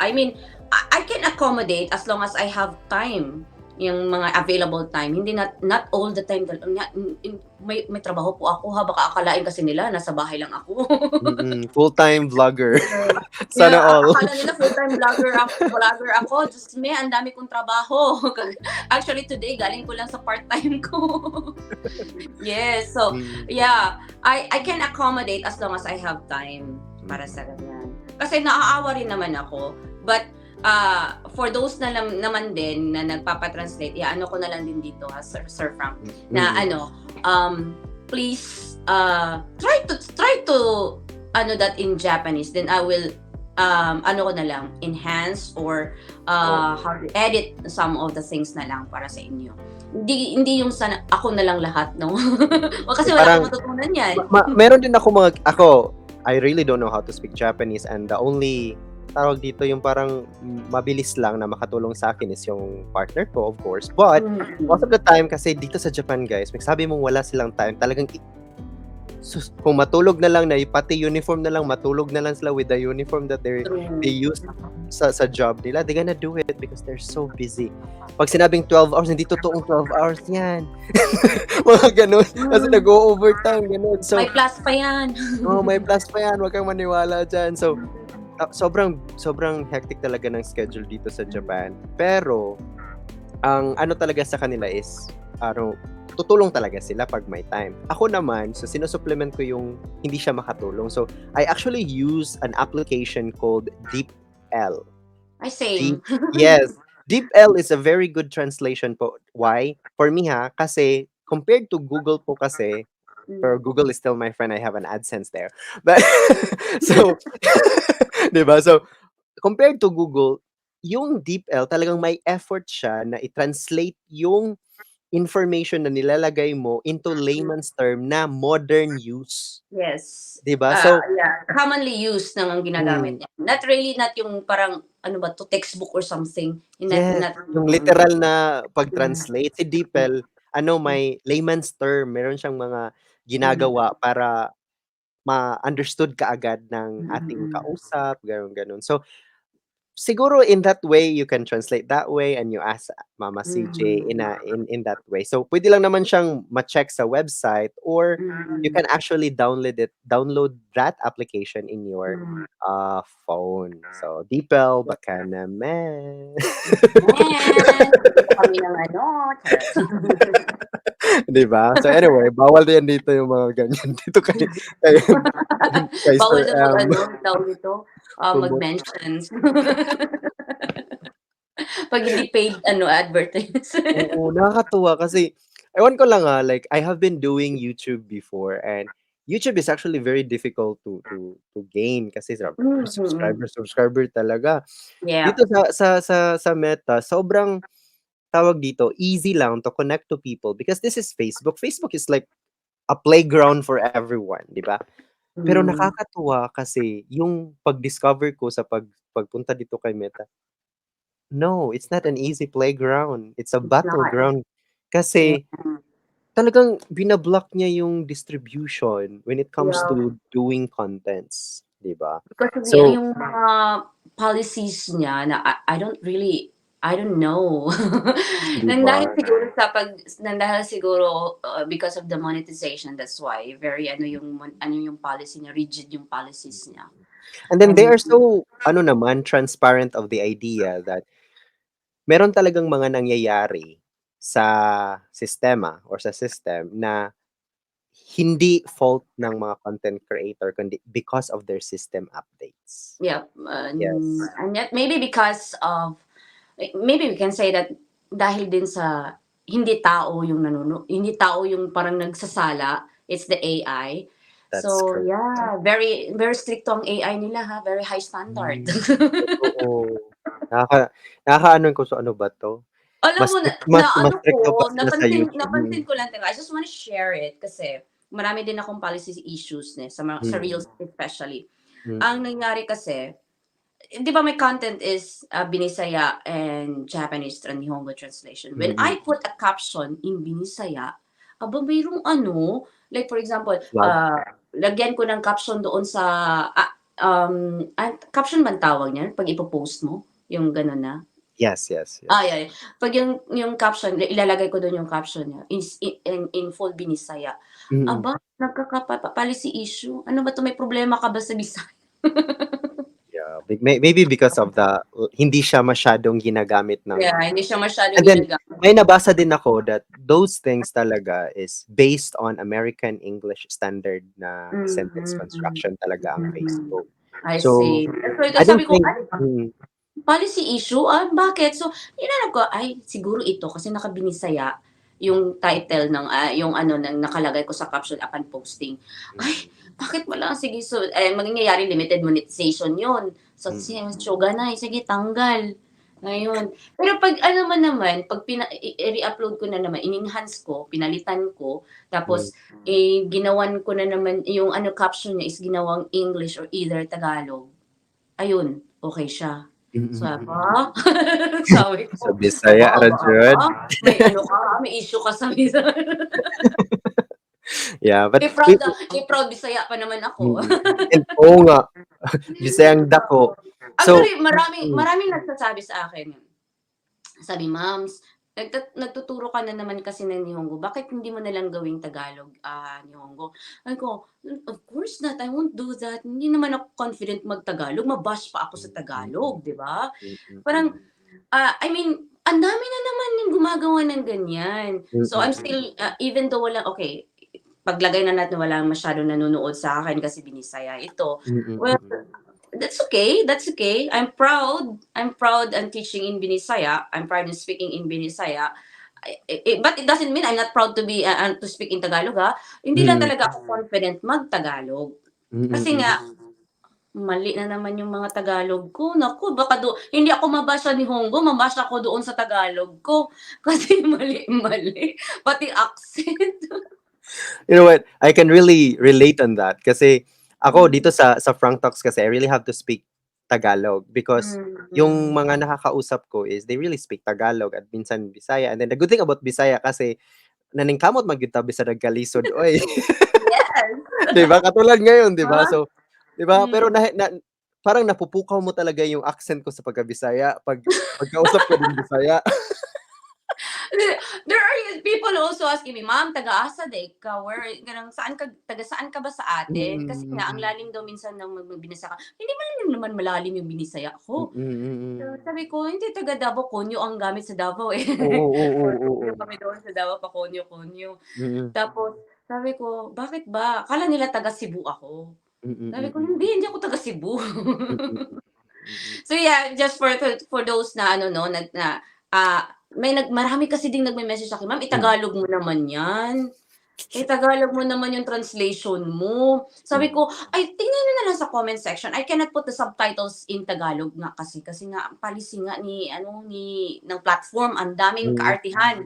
I mean, I can accommodate as long as I have time, yung mga available time. Hindi not all the time may trabaho po ako ha, baka akalain kasi nila nasa bahay lang ako. Full-time vlogger. Yeah. Sana Yeah, all. akala nila full-time vlogger ako. Diyos me, ang dami kong trabaho. Actually today galing ko lang sa part-time ko. Yes, so Mm, yeah, I can accommodate as long as I have time para mm, sa ganyan. Kasi naaawa rin naman ako, but for those naman din na nagpapa-translate, ano ko na lang din dito ha, Sir Frank, na mm. please try to that in Japanese, then I will ko na lang enhance or Oo. how to edit some of the things na lang para sa inyo. Hindi yung sana ako na lang lahat, no? O kasi wala Parang akong matutunan yan. meron din ako, I really don't know how to speak Japanese, and the only tawag dito yung parang mabilis lang na makatulong sa akin is yung partner ko, of course. But most of the time kasi dito sa Japan, guys, sabi mong wala silang time, talagang kung matulog na lang na pati uniform na lang, matulog na lang sila with the uniform that they True. use sa job nila, they're gonna do it because they're so busy. Pag sinabing 12 hours, hindi totoong 12 hours yan. Mga ganun. Kasi nag-o-overtime, ganun. So, May plus pa yan. may plus pa yan. Huwag kang maniwala dyan. So, sobrang hectic talaga ng schedule dito sa Japan. Pero, ang ano talaga sa kanila is, tutulong talaga sila pag may time. Ako naman, so sinusupplement ko yung hindi siya makatulong. So, I actually use an application called DeepL. Ay, same. Yes. DeepL is a very good translation po. Why? For me kasi compared to Google po kasi, pero Google is still my friend. I have an AdSense there. But, so, di ba? So, compared to Google, yung DeepL talagang may effort siya na i-translate yung information na nilalagay mo into layman's term na modern use. Yes. 'Di ba? So, Yeah, commonly used nang ang ginagamit mm, niya. Not yung parang ano ba 'to, textbook or something. yes, Not yung literal na pag-translate, si DeepL, may layman's term, meron siyang mga ginagawa para ma-understood kaagad ng ating kausap, gano'n, gano'n. So, siguro in that way, you can translate that way and you ask Mama CJ in that way. So, pwede lang naman siyang ma-check sa website, or you can actually download that application in your phone. So, Deepel, baka naman. Man, dito kami ng ano, charot. 'Di ba? So, anyway, bawal din dito yung mga ganyan dito kay kay Bawal Sir na M. tawag nito, Promote. mag-mentions. 'Pag hindi paid advertise. Oo, nakakatuwa kasi ewan ko lang, like I have been doing YouTube before, and YouTube is actually very difficult to gain kasi subscriber talaga. Dito Yep. sa Meta, sobrang tawag dito, easy lang to connect to people because this is Facebook. Facebook is like a playground for everyone, 'di ba? Pero Mm. nakakatuwa kasi yung pag-discover ko sa pagpunta dito kay Meta, no, it's not an easy playground. It's a It's not. battleground. Yeah. Kasi talagang bina-block niya yung distribution when it comes Yeah. to doing contents, 'di ba? Kasi So, yung mga policies niya na I don't know. 'di Nang ba? dahil siguro because of the monetization, that's why very yung policy niya, rigid yung policies niya. And then they And are so transparent of the idea that meron talagang mga nangyayari sa sistema or sa system na hindi fault ng mga content creator kundi because of their system updates. Yeah, Yes, and yet maybe because of, maybe we can say that dahil din sa hindi tao yung parang nagsasala, it's the AI. that's So correct. yeah, very very strict ang AI nila ha, very high standard. Hmm, totoo. Nakakaano ko so ano ba 'to? Alam mo Mas na ano stricto pa ko, sila sa YouTube, napansin ko lang, teka, I just wanna share it kasi marami din akong policy issues sa mm, reels especially. Ang mm, nangyari kasi, 'di ba may content is, Binisaya and Japanese Nihongo translation. When mm, I put a caption in Binisaya, aba mayroong ano, like for example, flag. lagyan ko ng caption doon sa, caption bang tawag niyan 'pag ipo-post mo, yung gano'n na? Yes, yes, yes. Yeah. 'Pag yung caption, ilalagay ko dun yung caption niya in full Binisaya. Mm. Aba, policy issue. Ano ba 'to, may problema ka ba sa Bisaya? Yeah, maybe because of the hindi siya masyadong ginagamit ng Yeah, hindi siya masyadong and then ginagamit. may nabasa din ako that those things talaga is based on American English standard na sentence Mhm, construction talaga ang mhm. Facebook. I So, see. So, I don't sabi ko, think "Ay, policy issue? Bakit?" So, inano ko, ay siguro ito kasi nakabinisaya yung title ng, yung ano ng nakalagay ko sa caption upon posting. Ay, mm, bakit wala? Sige, so, mangyayari limited monetization yun. So, mm, Shoganay, sige tanggal. Ngayon. Pero 'pag ano man naman, 'pag re-upload ko na naman, in-enhance ko, pinalitan ko, mm, tapos, ginawan ko na naman yung ano caption niya is ginawang English or either Tagalog, ayun, okey siya. mm, Sabi ko, mm. sabi Sa ko, Bisaya ra jud. may ano ka, may issue ka sa Bisaya. Yeah, but Proud Bisaya pa naman ako. and oo nga, Bisayang dako. So Actually, maraming mm, maraming nagsasabi sa akin, sabi, "Mams, nagtuturo ka na naman kasi ng Nihongo, bakit hindi mo na lang gawing Tagalog, Nihongo?" Sabi ko, "Of course not, I won't do that. Hindi naman ako confident mag-Tagalog, pa ako sa mm, mm, Tagalog, 'di ba?" mm, mm, Parang, I mean, ang dami na naman yung gumagawa ng ganyan. mm, So, I'm mm, still, even though okay, paglagay na natin walang masyadong nanonood sa akin kasi Binisaya ito. mm, Well, mm, that's okay. I'm proud and teaching in Binisaya. I'm proud in speaking in Binisaya. But it doesn't mean I'm not proud to be, to speak in Tagalog, ha. Hindi lang mm, talaga ako confident mag-Tagalog. mm, Kasi mm. nga, mali na naman yung mga Tagalog ko. Naku, baka hindi ako mabasa ni Honggo, mabasa ko doon sa Tagalog ko. Kasi mali-mali. Pati accent. You know what? I can really relate on that kasi ako dito Mm, sa FrankTalks kasi I really have to speak Tagalog because yung mm. mga nakakausap ko is they really speak Tagalog at minsan Bisaya. And then the good thing about Bisaya kasi naningkamot magyud ta bisan nagkalisod oy. Yes. 'Di ba? Katulad ngayon, 'di ba? Ah, So, 'di ba? Pero mm. parang napupukaw mo talaga yung accent ko sa pagka-Bisaya pagkausap ko din Bisaya. There are people also asking me, "Ma'am, taga-asa day ka? Where ganun, taga saan ka ba sa atin?" Kasi nga ang Mm, lalim daw minsan ng Binisa ka. Hindi naman malalim yung Binisaya mm, ko. So, mm. sabi ko, "Hindi, taga Davao, Conyo ang gamit sa Davao, eh." Oo, oo, Conyo oo. kami doon sa Davao, pa-Conyo. Mm, Tapos sabi ko, "Bakit ba?" Akala nila taga Cebu ako. mm, Sabi ko, mm. "Hindi ako taga Cebu." Mm, mm. So yeah, just for those na ano 'no, marami kasi ding nagme-message sa'kin, "Ma'am, Mm, itagalog mo naman 'yan. Itagalog mo naman yung translation mo." Sabi mm, ko, "Ay, tingnan niyo na lang sa comment section. I cannot put the subtitles in Tagalog nga kasi nga ang policy nga ng platform, ang daming mm, kaartihan."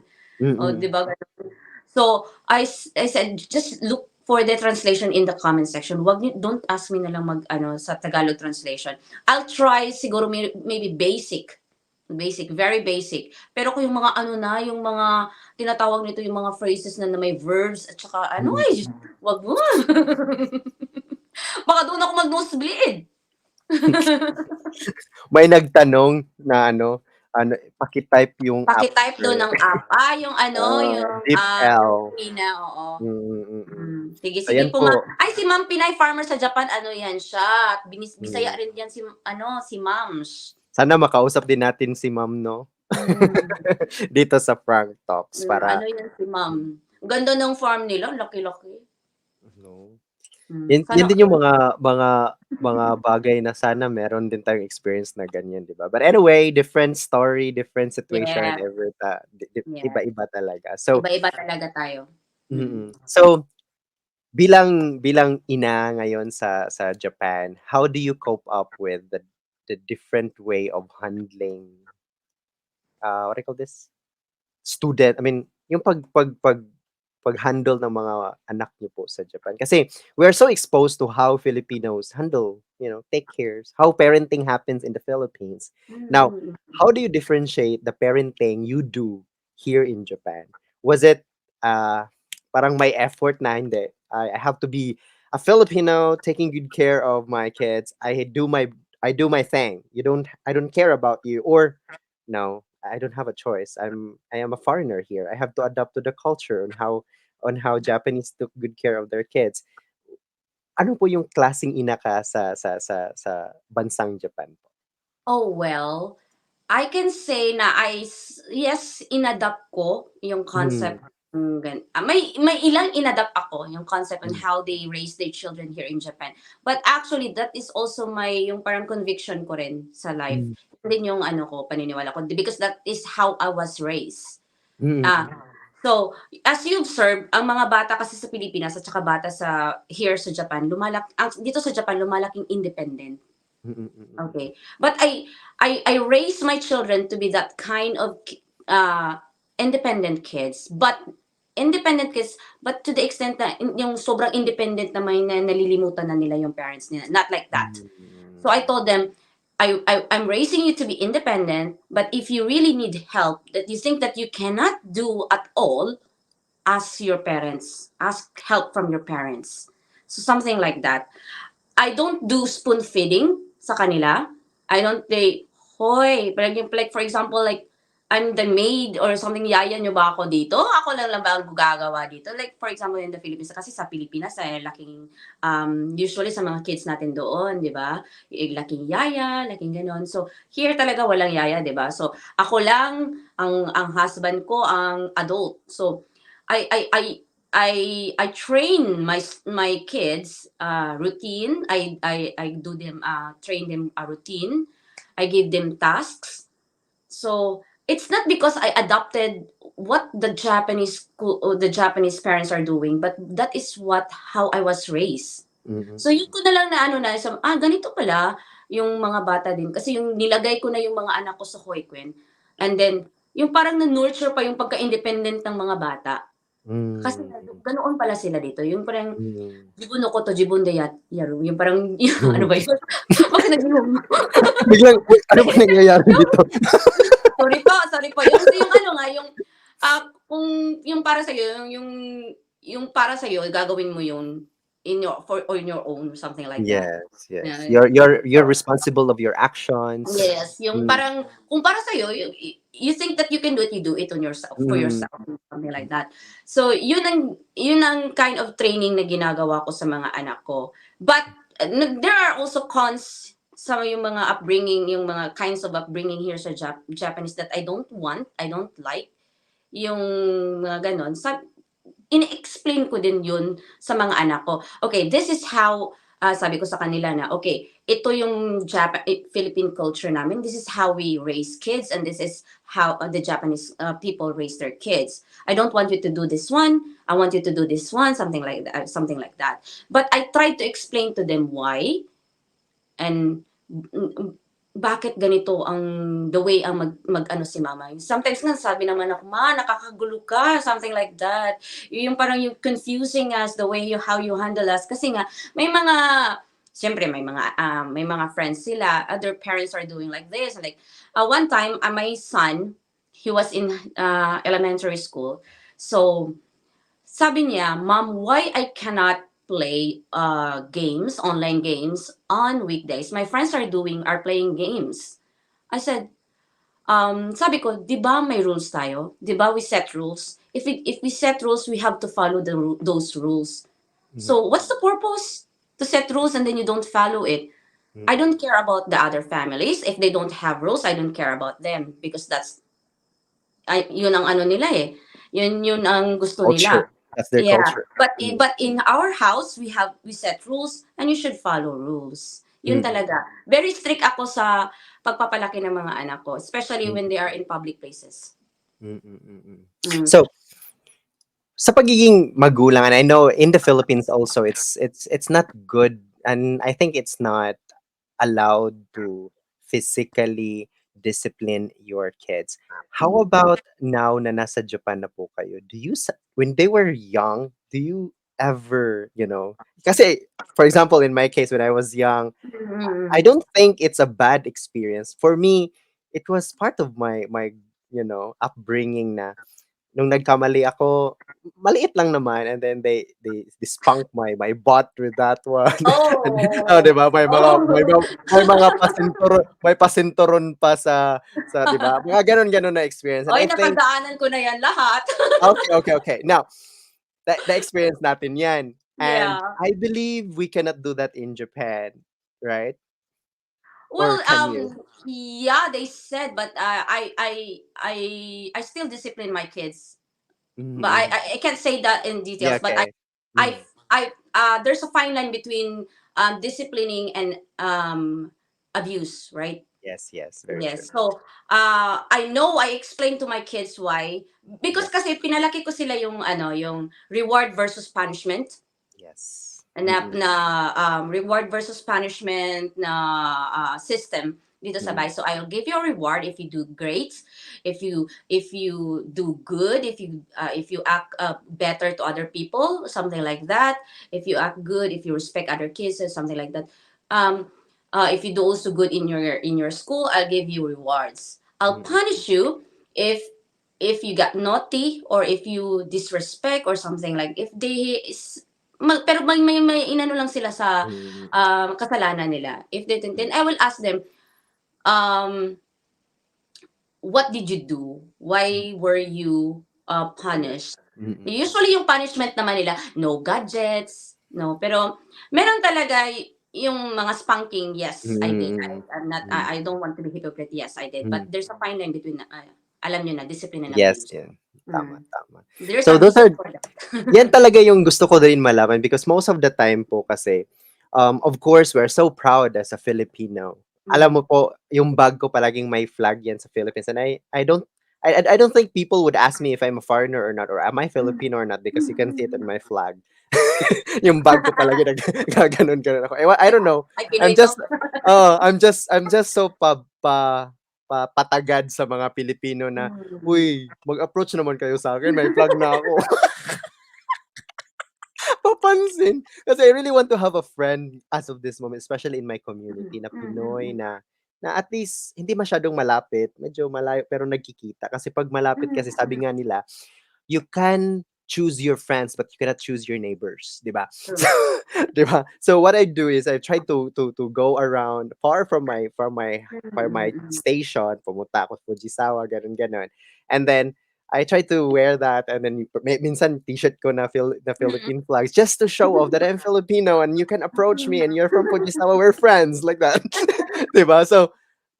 Oh, 'di mm, ba gano'n? So, I said, "Just look for the translation in the comment section. Don't ask me na lang mag-ano sa Tagalog translation. I'll try siguro maybe basic, very basic. Pero kung yung mga ano na, yung mga tinatawag nito yung mga phrases na may verbs at saka ano, mm. ay, wag mo. Baka doon ako mag-nosebleed. May nagtanong na ano, paki-type yung Paki-type daw after, ng app. Yung ano, yung, deep L. Filipina, oo. Mm, mm, mm. Sige, So sige yan po, po, Ay, si Ma'am Pinay farmer sa Japan, ano yan siya, Bisaya mm. rin yan si Ma'ams. Sana makausap din natin si ma'am 'no, Hmm, dito sa Frank Talks para ano yan si Ma'am. Ganda ng farm nila, laki-laki. Yan Sana din yung mga bagay na sana meron din tayong experience na ganyan, 'di ba? But anyway, different story, different situation, yeah, ever yeah. iba-iba talaga. So, Iba-iba talaga tayo. Mm. So, bilang ina ngayon sa Japan, how do you cope up with the different way of handling, what do you call this? Student, I mean, yung pag-handle ng mga anak niyo po sa Japan. Kasi we are so exposed to how Filipinos handle, take cares, how parenting happens in the Philippines. Now, Mm. how do you differentiate the parenting you do here in Japan? Was it uh, parang may effort na hindi? I have to be a Filipino taking good care of my kids. I do my thing. I don't care about you, or no, I don't have a choice. I am a foreigner here. I have to adapt to the culture on how Japanese took good care of their kids. Ano po yung klaseng ina ka sa bansang Japan po? Oh, well, I can say na yes, inadapt ko yung Mm, concept may ilang inadapt ako yung concept on mm, how they raise their children here in Japan. But actually, that is also yung parang conviction ko rin sa life. mm, Yun din yung paniniwala ko. Because that is how I was raised. mm, Ah, so, as you observe, ang mga bata kasi sa Pilipinas at saka bata here sa Japan, dito sa Japan, lumalaking independent. mm, mm, mm, Okay. But I raise my children to be that kind of uh, independent kids. But to the extent na yung sobrang independent na may nalilimutan na nila yung parents nila. Not like that. So I told them, I'm raising you to be independent, but if you really need help that you think that you cannot do at all, ask your parents. Ask help from your parents. So something like that. I don't do spoon feeding sa kanila. I don't say, hoy, like for example, like, I'm the maid or something, yaya nyo ba ako dito? Ako lang ba ang gagawa dito? Like, for example, in the Philippines, kasi sa Pilipinas, laking, usually sa mga kids natin doon, di ba? Laking yaya, laking ganon. So, here talaga walang yaya, di ba? So, ako lang, ang husband ko, ang adult. So, I, I, I, I train my kids routine. I do them train them a routine. I give them tasks. So it's not because I adopted what the Japanese school or the Japanese parents are doing, but that is how I was raised. mm, So yun ko na lang na ganito pala yung mga bata din kasi yung nilagay ko na yung mga anak ko sa Hoikwen, and then yung parang na-nurture pa yung pagka-independent ng mga bata. Kasi mm, ganoon pala sila dito, yung parang mm, "Jibun no koto jibun de yaru," yung parang ano mm. ba yun? Bakit nagbilang Biglang, ano ba nangyayari yung dito? sorry po, yung ano nga, kung yung para sa'yo, yung para sa'yo gagawin mo yun in your own, something like that. Yes, yes. Yeah. You're responsible of your actions. Yes, yung Mm, parang kung para sa'yo, you think that you do it on yourself, for mm, yourself, something like that. So, yun ang kind of training na ginagawa ko sa mga anak ko. But there are also cons sa yung mga upbringing, yung mga kinds of upbringing here sa Japanese that I don't like. Yung mga ganon. Ini-explain ko din yun sa mga anak ko. Okay, this is how, sabi ko sa kanila na, okay, ito yung Philippine culture namin. This is how we raise kids, and this is how the Japanese people raise their kids. I don't want you to do this one. I want you to do this one, something like that, something like that. But I tried to explain to them why, and bakit ganito ang the way ang mag-ano si mama. Sometimes nga sabi naman ako, "Ma, nakakagulo ka," something like that. Yung parang yung confusing us the way how you handle us kasi nga may mga siyempre may mga friends sila, other parents are doing like this, like one time my son, he was in elementary school. So sabi niya, "Mom, why I cannot play games, online games on weekdays? My friends are playing games." I said, sabi ko, "'Di ba may rules tayo? 'Di ba we set rules? If we set rules, we have to follow those rules. mm, So what's the purpose to set rules and then you don't follow it? I mm. don't care about the other families. If they don't have rules, I don't care about them because yun ang ano nila eh. Yun ang gusto nila. Culture. That's their Yeah, culture. Mm, but in our house we set rules and you should follow rules. Yun mm, talaga. Very strict ako sa pagpapalaki ng mga anak ko, especially mm, when they are in public places. mm, mm, mm, mm. Mm. So, sa pagiging magulang, and I know in the Philippines also, it's not good, and I think it's not allowed to physically discipline your kids. How about now na nasa Japan na po kayo? When they were young, do you ever, kasi for example, in my case when I was young, I Mm. don't think it's a bad experience. For me, it was part of my upbringing na nung nagkamali ako, maliit lang naman, and then they spunk my butt with that one. And then, oh, 'di Oh. ba? Oh. May mga pasinturon pa sa 'di ba? Mga gano'n na experience. And Oy, I think napagdaanan ko na yan lahat. okay. Now, the experience natin 'yan. And Yeah. I believe we cannot do that in Japan, right? Or Well, can you? yeah, they said, but I still discipline my kids. Mhm, But mhm. I can't say that in Yeah, details. But okay. I, Mhm. there's a fine line between disciplining and abuse, right? Yes, very true. Yes. So, I know I explained to my kids why. Because Yes, kasi pinalaki ko sila yung yung reward versus punishment. yes. Mm, Na reward versus punishment na system dito sa mm, bahay. So I'll give you a reward if you do great, if you do good, if you act better to other people, something like that. If you act good, if you respect other kids, or something like that. Um, if you do also good in your school, I'll give you rewards. I'll mm, punish you if you got naughty or if you disrespect or something like if they pero may inano lang sila sa mm, kasalanan nila. If they mm, then I will ask them, um, what did you do? Why were you punished? mm, Usually yung punishment naman nila, no gadgets, no. Pero meron talaga yung mga spanking, yes, I did. mm, mm. I don't want to be hypocrite. Yes, I did. But Mm. there's a fine line between, alam nyo na, discipline and Yes, abuse. yeah. Tama, Mm. tama. There's So a those reason are for that. yan talaga yung gusto ko din malaman because most of the time po kasi, of course, we're so proud as a Filipino. Alam Mm. mo po, yung bag ko palaging may flag yan sa Philippines, and I don't think people would ask me if I'm a foreigner or not, or am I Filipino or not, because you can see it on my flag. Yung bag ko palagi gaganon ako. I don't know. Ay, I'm Pinoy to. just I'm just so patagad sa mga Pilipino na, Mm. "Uy, mag-approach naman kayo sa akin, may flag na ako." Papansin. Kasi I really want to have a friend as of this moment, especially in my community na Pinoy Mm. na at least hindi masyadong malapit, medyo malayo pero nagkikita. Kasi 'pag malapit kasi sabi nga nila, you can choose your friends but you cannot choose your neighbors, 'di ba? So, True. 'di ba? So what I do is I try to go around far from my Mm. station, pumunta ako Fujisawa, ganun ganon. And then I try to wear that, and then minsan t-shirt ko na Mm. Philippine flags just to show off that I'm Filipino and you can approach me and you're from Fujisawa, we're friends like that. 'Di ba? So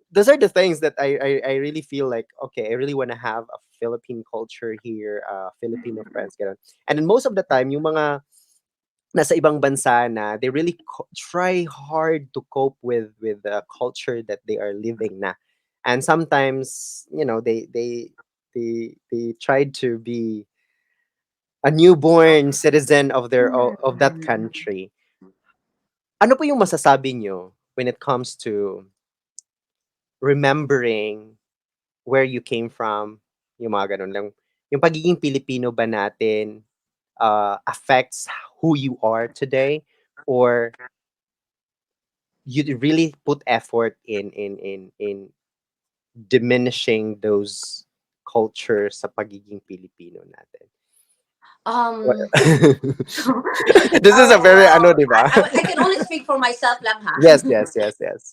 those are the things that I really feel like, okay, I really want to have a Philippine culture here, Filipino friends, ganun. And then most of the time, yung mga nasa ibang bansa na they really try hard to cope with the culture that they are living na. And sometimes, they tried to be a newborn citizen of that country. Ano po yung masasabi nyo when it comes to remembering where you came from, yung mga gano'n lang. Yung pagiging Pilipino ba natin, affects who you are today, or you really put effort in diminishing those cultures sa pagiging Pilipino natin? What Um, This is a very ano, 'di ba? I can only speak for myself lang ha. Yes.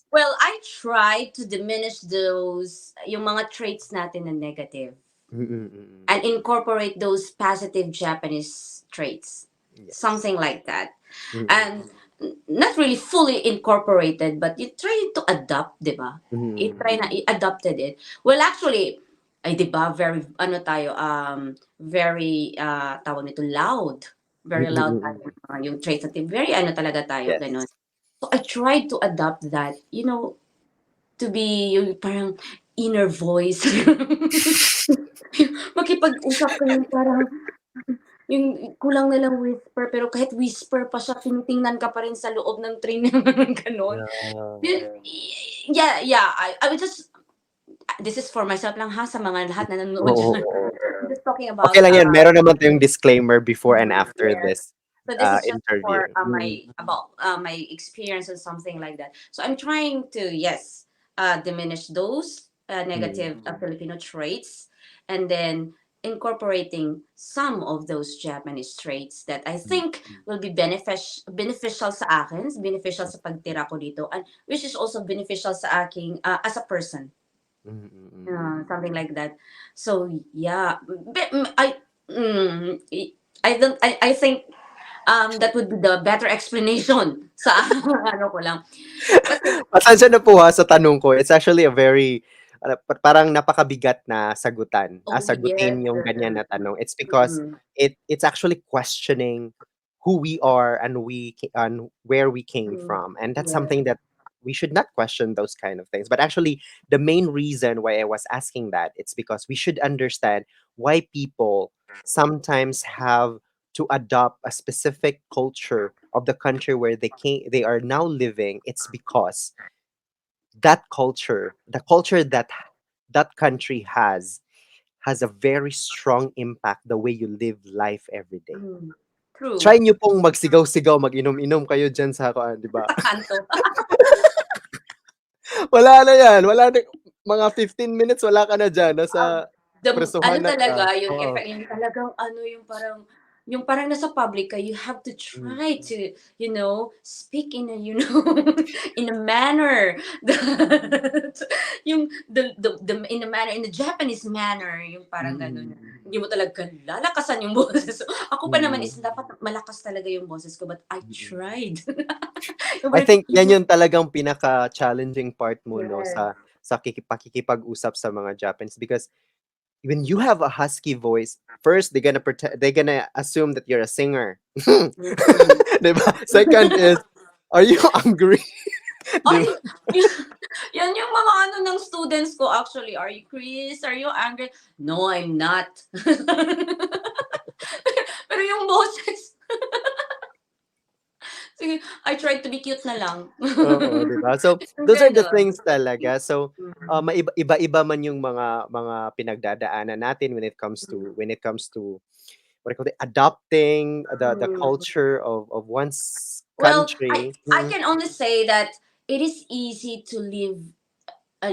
Well, I try to diminish those yung mga traits natin na negative Mm. and incorporate those positive Japanese traits. Yes. Something like that. Mm. And not really fully incorporated, but you try to adapt, di ba? You try Mm. na, I adopted it. Well, actually, ay 'di ba very ano tayo, very, tawag nito, loud. Mm, Very mm, loud tayo, mm. yung traits natin, very ano talaga tayo, gano'n. Yes. So, I tried to adapt that, to be yung parang inner voice. Makipag-usap ka yung parang yung kulang na lang whisper, pero kahit whisper pa siya, tinitingnan ka pa rin sa loob ng train, gano'n. Yeah. Yeah, yeah, I would just this is for myself lang ha, sa mga lahat na nanonood Oo, diyan. oo. I'm just talking Okey about, lang 'yan, meron naman tayong disclaimer before and after yes. this, So this is just interview. for my experience or something like that. So I'm trying to, yes, diminish those Mm. negative Filipino traits, and then incorporating some of those Japanese traits that I Mm. think will be beneficial sa akin, beneficial sa pagtira ko dito, and which is also beneficial sa aking as a person. Mm, mm. Something like that. So yeah, mm, I think that would be the better explanation sa ano ko lang. Kasi Pasensya na po, sa tanong ko. It's actually a very parang napakabigat na sagutan, oh yes. sagutin yung ganyan na tanong. It's because Mm, it's actually questioning who we are and where we came mm, from, and that's yes. something that we should not question those kind of things. But actually, the main reason why I was asking that, it's because we should understand why people sometimes have to adopt a specific culture of the country where they are now living. It's because that culture, the culture that that country has a very strong impact the way you live life every day. Mm, true. Try niyo pong magsigaw-sigaw, mag-inom-inom kayo diyan sa kuan, 'di ba? Sa kanto. Wala na 'yan, wala na, mga 15 minutes wala ka na diyan, Um, nasa ano presuhan na ka. talaga yung Oo. effect, yung talagang ano, yung parang nasa public ka, you have to Mm, try to, speak in a, in a manner that, yung in a manner, in a Japanese manner, yung parang mm, gano'n. Hindi mo talaga lalakasan yung boses. Ako pa naman mm, is dapat malakas talaga yung boses ko, but I mm. tried. Yung I parang, think 'yan yung talagang pinaka-challenging part mo 'no, yes. sa pakikipag-usap sa mga Japanese, because when you have a husky voice, first they're gonna assume that you're a singer. Mm. 'Di ba? Second is, are you angry? 'Di ba? Ay, yun yan yung mga ano ng students ko actually, "Are you Chris? Are you angry?" "No, I'm not." Pero yung boses, sige, I tried to be cute na lang. Oo, 'di ba? So, Yung those are the gano'n. things talaga. So, Mm, iba-iba man yung mga pinagdadaanan natin mm, when it comes to what do you call it, adopting the mm. culture of one's Well, I country. I can only say that it is easy to live,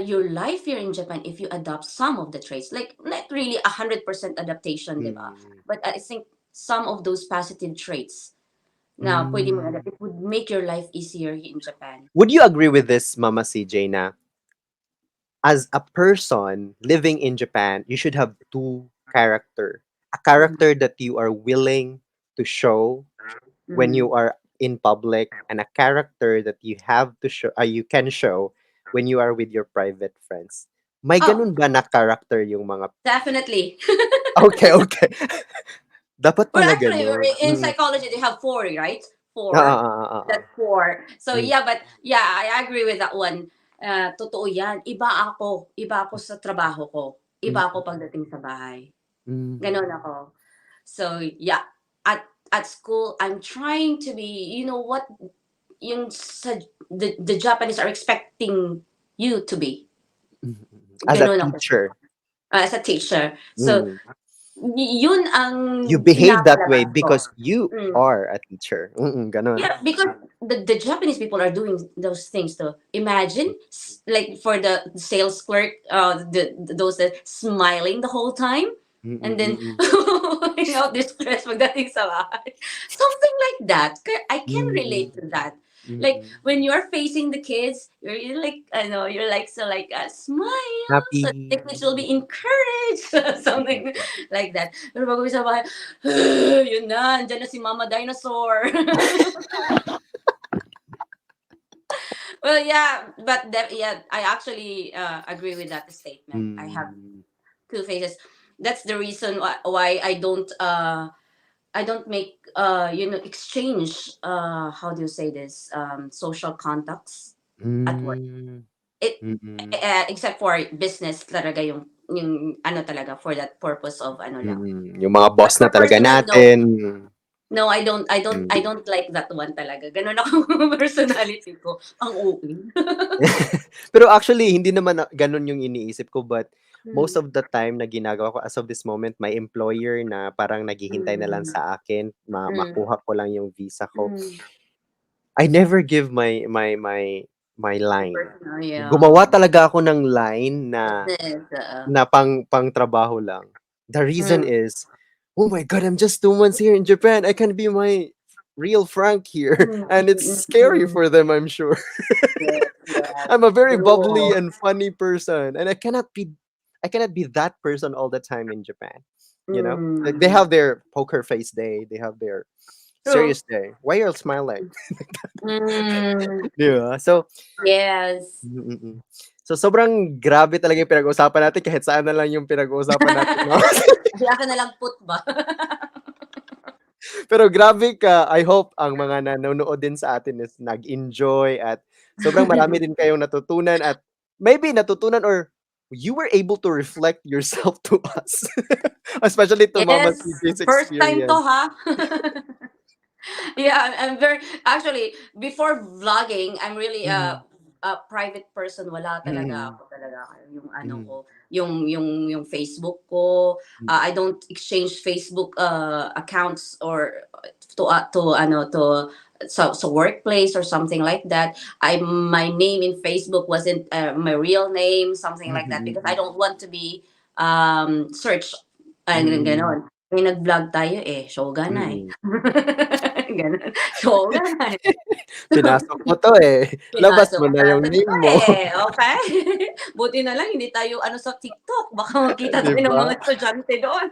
your life here in Japan if you adopt some of the traits. Like, not really 100% adaptation, 'di ba? Mm. But I think some of those positive traits na puwede mo Hmm. adapt, it would make your life easier here in Japan. Would you agree with this, Mama CJ, na as a person living in Japan, you should have two character. A Mm, character that you are willing to show when mm. you are in public, and a character that you can show when you are with your private friends. May Oh, ganun ba na character yung mga definitely. okay, okay. Dapat Well, pala actually, ganun. in Mm. psychology, they have four, right? Oo, Four. oo, oo. That's four. So Hmm. yeah, but yeah, I agree with that one. Totoo yan. Iba ako sa trabaho ko. Hmm. Iba ako pagdating sa bahay. Hmm. Gano'n ako. So yeah, at school, I'm trying to be, what yung sa, the Japanese are expecting you to be. Mm. As a Gano'n ako teacher, as a teacher. So mm, yun ang you behave that way pinapalabas ko. because you Mm. are a teacher. Gano'n. Yeah, because the Japanese people are doing those things to imagine, like for the sales clerk, those that smiling the whole time, Mm, and then mm. distress pagdating sa bahay. Something like that. I can Mm, relate to that. Like mm. when you're facing the kids, you're like, I know, you're like, so like, smile, so the Happy. kids will be encouraged, something like that. Pero pag uwi sa bahay, yun na, andyan na si Mama Dinosaur. Well, yeah, but yeah, I actually agree with that statement. I have Hmm. two faces. That's the reason why I don't make exchange, how do you say this, social contacts at work. Hmm, It mm. except for business talaga, yung ano talaga, for that purpose of ano lang. Yung mga But boss na for talaga personal, no. natin. No, I Hmm. don't like that one talaga. Ganun ako personality ko. Ang OA. Pero actually hindi naman gano'n yung iniisip ko, but most Mm. of the time na ginagawa ko as of this moment, my employer na parang naghihintay na lang Mm. sa akin, Mm. makuha ko lang yung visa ko. Mm. I never give my Your line. personal, yeah. Gumawa talaga ako ng line na Business. pang-trabaho lang. The reason Mm. is, "Oh my God, I'm just 2 months here in Japan. I can be my real Frank here." Mm, And it's mm, scary mm. for them, I'm sure. Yes, yes. I'm a very bubbly True. and funny person, and I cannot be that person all the time in Japan. Like they Mm. have their poker face day, they have their True. serious day. Why are you smiling? Mm. 'Di ba? So, Yes. so sobrang grabe talaga yung pinag-uusapan natin kahit saan na lang yung pinag-uusapan natin 'no. Di akin na lang put ba? Pero grabe ka, I hope ang mga nanonood din sa atin is nag-enjoy at sobrang marami din kayong natutunan at maybe natutunan or you were able to reflect yourself to us. Especially to Mama Yes. CJ's First time to, experience. ha? Yeah, I'm very actually before vlogging, I'm really Mhm, a private person. Wala talaga mm, ako talaga yung ano ko, mm, yung Facebook ko. mm, I don't exchange Facebook accounts or to ano to so workplace or something like that. My name in Facebook wasn't my real name, something mm, like that, mm, because I mm, don't want to be searched. Ay, mm, ganon. May nag-vlog tayo eh, shoganay. mm. Ganon. Shoganay. Pinasok mo 'to, eh, labas Pinasok mo na yung natin name 'to mo, eh, okey? Buti na lang hindi tayo ano sa TikTok, baka magkita 'di tayo ng ba? mga estudyante doon.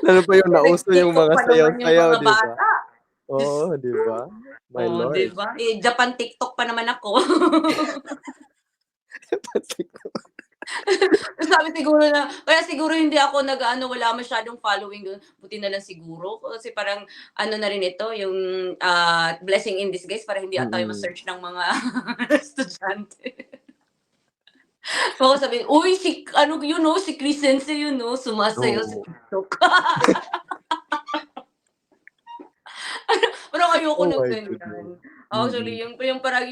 Lalo pa yung Kasi nauso yung nag-TikTok mga pa naman yung sayaw-sayaw, mga 'di ba? bata. Diyos Oo, 'di ko. ba? My Oh, 'di lord. ba? Eh, Japan TikTok pa naman ako. Sabi siguro na kaya siguro hindi ako nag-aano, wala masyadong following dun, buti na lang siguro kasi parang ano na rin ito yung, blessing in disguise para hindi tayo Mm. ma-search ng mga estudyante. Baka sabihin, "Uy, si ano yun 'no, si Chris Sensei yun 'no, sumasayaw sa Oo. TikTok." Parang ayoko Oh ng my goodness. ganyan. Mm. Actually, yung parang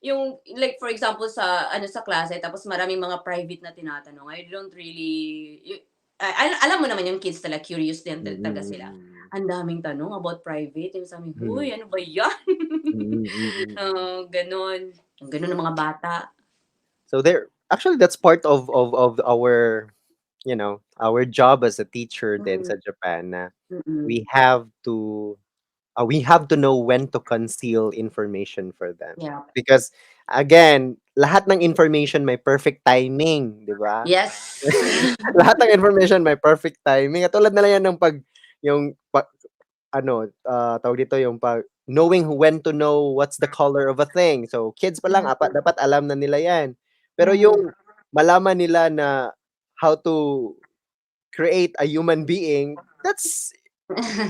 yung like for example sa ano sa klase tapos maraming mga private na tinatanong, I don't really alam mo naman yung kids talaga curious din Mm, talaga sila. mm. Ang daming tanong about private, yung sabi, Mm. "Hoy, ano ba 'yan?" Mm, mm. Gano'n. Yung gano'n ng mga bata. So there actually that's part of our, our job as a teacher din Mm, sa Japan na we mm. have to we have to know when to conceal information for them. Yeah. Because again, lahat ng information may perfect timing, 'di ba? Yes. Lahat ng information may perfect timing. Katulad na lang yan ng yung ano, tawag dito, yung knowing when to know what's the color of a thing. So, kids pa lang Mm, dapat alam na nila 'yan. Pero mm. yung malaman nila na how to create a human being, that's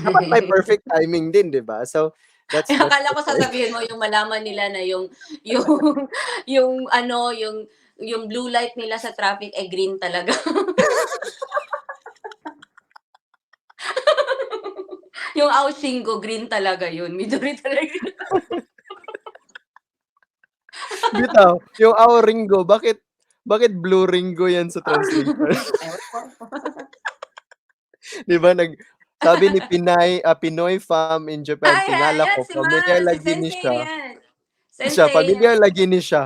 dapat may perfect timing din, 'di ba? So, that's Akala the ko point. sasabihin mo yung malaman nila na yung yung ano, yung blue light nila sa traffic ay green talaga. Yung Aushingo green talaga yun, Midori talaga yun. Bitaw, yung "Ao Ringo," bakit Blue Ringo 'yan sa translation? Ewan ko. 'Di ba sabi ni Pinoy fam in Japan, Ay, tingala ayan ko pamilyar si lagi ni Sensei siya. yan. Siya Sensei yan. pamilyar lagi ni siya.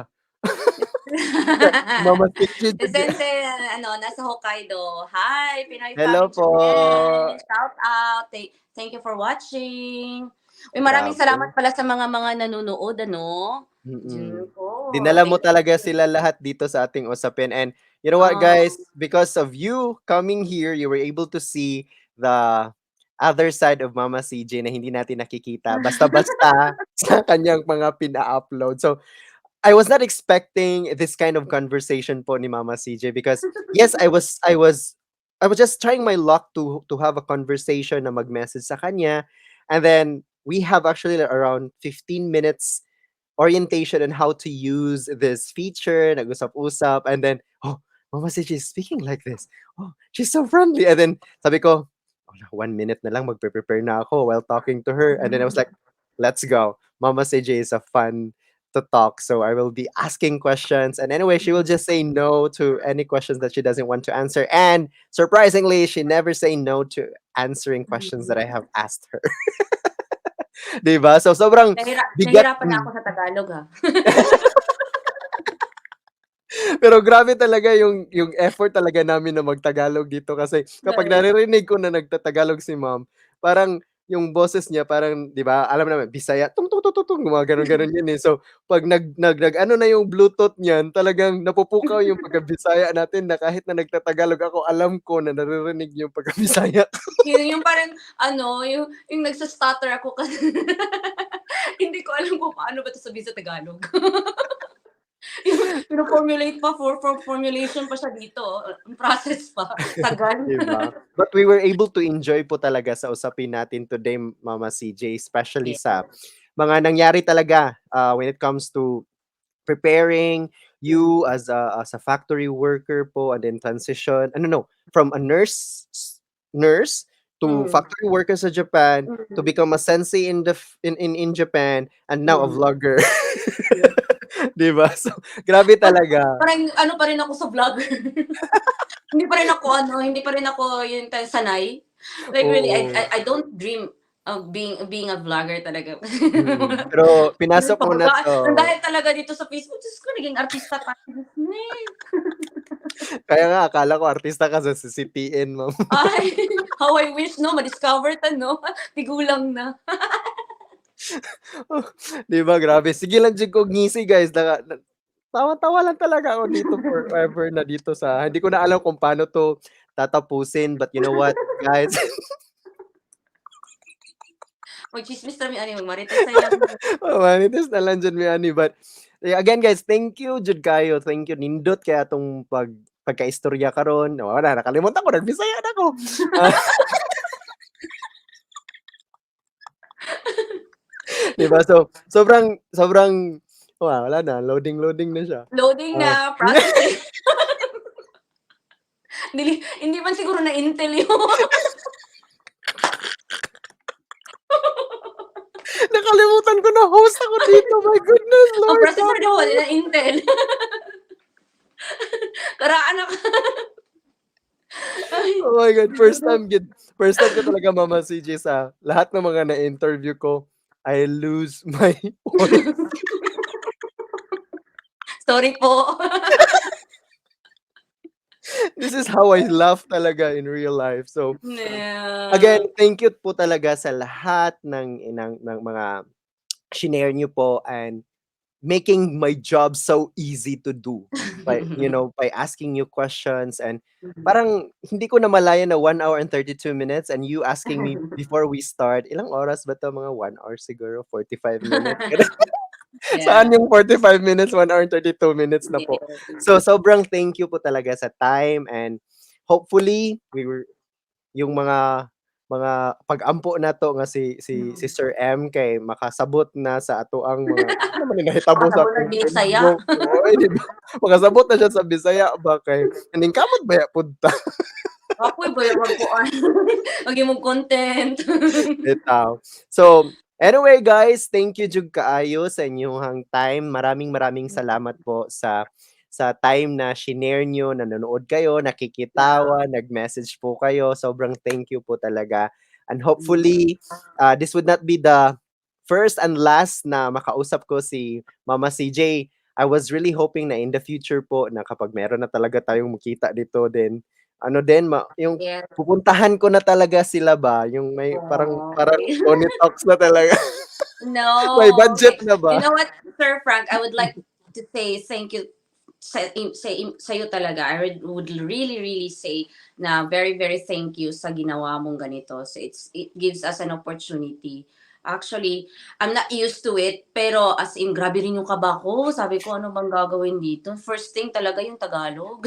Mama Chichi Si Sensei ano, nasa Hokkaido. Hi, Pinoy fam hello in po. Japan. Shout out. Thank you for watching. Uy, maraming Grabe, salamat pala sa mga nanonood ano. mm. Diyon ko. Dinala mo Thank you. talaga sila lahat dito sa ating usapin and you know what guys, because of you coming here, you were able to see the other side of Mama CJ na hindi natin nakikita basta-basta sa kanyang mga pina-upload. So, I was not expecting this kind of conversation po ni Mama CJ because yes, I was just trying my luck to have a conversation na mag-message sa kanya, and then we have actually around 15 minutes orientation on how to use this feature, nag-usap-usap, and then, oh, Mama said she's speaking like this. Oh, she's so friendly. And then, sabi ko, oh, 1 minute na lang, magpe-prepare na ako while talking to her. And then I was like, let's go. Mama CJ is a fun to talk. So I will be asking questions. And anyway, she will just say no to any questions that she doesn't want to answer. And surprisingly, she never say no to answering questions that I have asked her. Diba? So sobrang bigat. Nahirapan na ako sa Tagalog, ha? Pero grabe talaga yung effort talaga namin na mag-Tagalog dito kasi kapag naririnig ko na nagta-Tagalog si ma'am, parang yung boses niya parang 'di ba, alam naman Bisaya, tung tung tung tung tung gumaganon-ganon yun, eh. So 'pag nag-ano na yung Bluetooth niyan, talagang napupukaw yung pagka-Bisaya natin na kahit na nagta-Tagalog ako, alam ko na naririnig yung pagka-Bisaya. Yung parang ano, yung nagsa-stutter ako kasi hindi ko alam kung paano ba 'to sabihin sa Tagalog. Yung pino-formulate pa, for formulation pa siya dito, ang process pa, tagal. 'Di ba? But we were able to enjoy po talaga sa usapin natin today, Mama CJ, especially sa Yes. mga nangyari talaga, when it comes to preparing you Mm. as a factory worker po and then transition ano no, from a nurse to Mm. factory worker sa Japan to Mm. become a sensei in the in Japan and now a Mm. vlogger. Yes. 'Di ba? So, grabe talaga. Parang ano pa rin ako sa vlogger. Hindi pa rin ako yung sanay. Like really, Oo. I don't dream of being a vlogger talaga. Pero pinasok mo na Pababa 'to. dahil talaga dito sa Facebook, Diyos ko naging artista tayo. Kaya nga akala ko artista ka sa CCTN, ma'am. Ay, how I wish 'no, ma-discover ta 'no, tigulang na. 'Di ba grabe, sige lang jud kog ngisi guys tawa-tawa lang talaga ako dito forever na dito sa hindi ko na alam kung paano 'to tatapusin, but you know what guys, Magtsismis kami ani, magmarites sayang. mamanitis na lang jud mi ani, but again guys, thank you jud kayo, thank you nindot kaya atong pagkaistorya karon. Wala nakalimutan ko nagbisaya na ko. Ah, 'di ba so sobrang sobrang wala na loading na siya. Loading Ah. na, processing. Hindi man siguro na Intel yun. Nakalimutan ko na host ako dito, my goodness Ang Lord, processor daw wala na Intel. Karaan ako. Ay. oh my God, first time ko talaga Mama CJ sa lahat ng mga na-interview ko, I lose my voice. Sorry po. This is how I laugh talaga in real life. So, again, Yeah. thank you po talaga sa lahat ng mga shinare niyo po and making my job so easy to do by by asking you questions and parang hindi ko namalayan na 1 hour and 32 minutes and you asking me before we start, ilang oras ba 'to, mga 1 hour siguro, 45 minutes. Yeah. Saan yung 45 minutes, 1 hour and 32 minutes na po. Yes. So, sobrang thank you po talaga sa time and hopefully we were yung mga pag-ampo nato nga si Sir M kay makasabot na sa atoang mga ano naman yung nahitabo sa Makasabot na akong Bisaya. Facebook, oy, 'di ba? Makasabot na siya sa Bisaya ba kay kaning kamot baya pud ta, Ako'y baya magkuan. Maghimong content. bitaw. So, anyway guys, thank you jud kaayo sa inyong time. Maraming salamat po sa time na shinare niyo, nanonood kayo, nakikitawa, nag-message po kayo. Sobrang thank you po talaga. And hopefully, this would not be the first and last na makausap ko si Mama CJ. I was really hoping na in the future po na kapag meron na talaga tayong makita dito din, ano din yung Yes. pupuntahan ko na talaga sila ba, yung may parang parang Okay. Tony Talks na talaga. May No. budget Okay. na You ba? know what, Sir Frank, I would like to say thank you sa'yo talaga. Would really, really say na very, very thank you sa ginawa mong ganito. So it gives us an opportunity Actually, I'm not used to it, pero as in grabe rin yung kaba ko. Sabi ko, ano bang gagawin dito? First thing talaga yung Tagalog.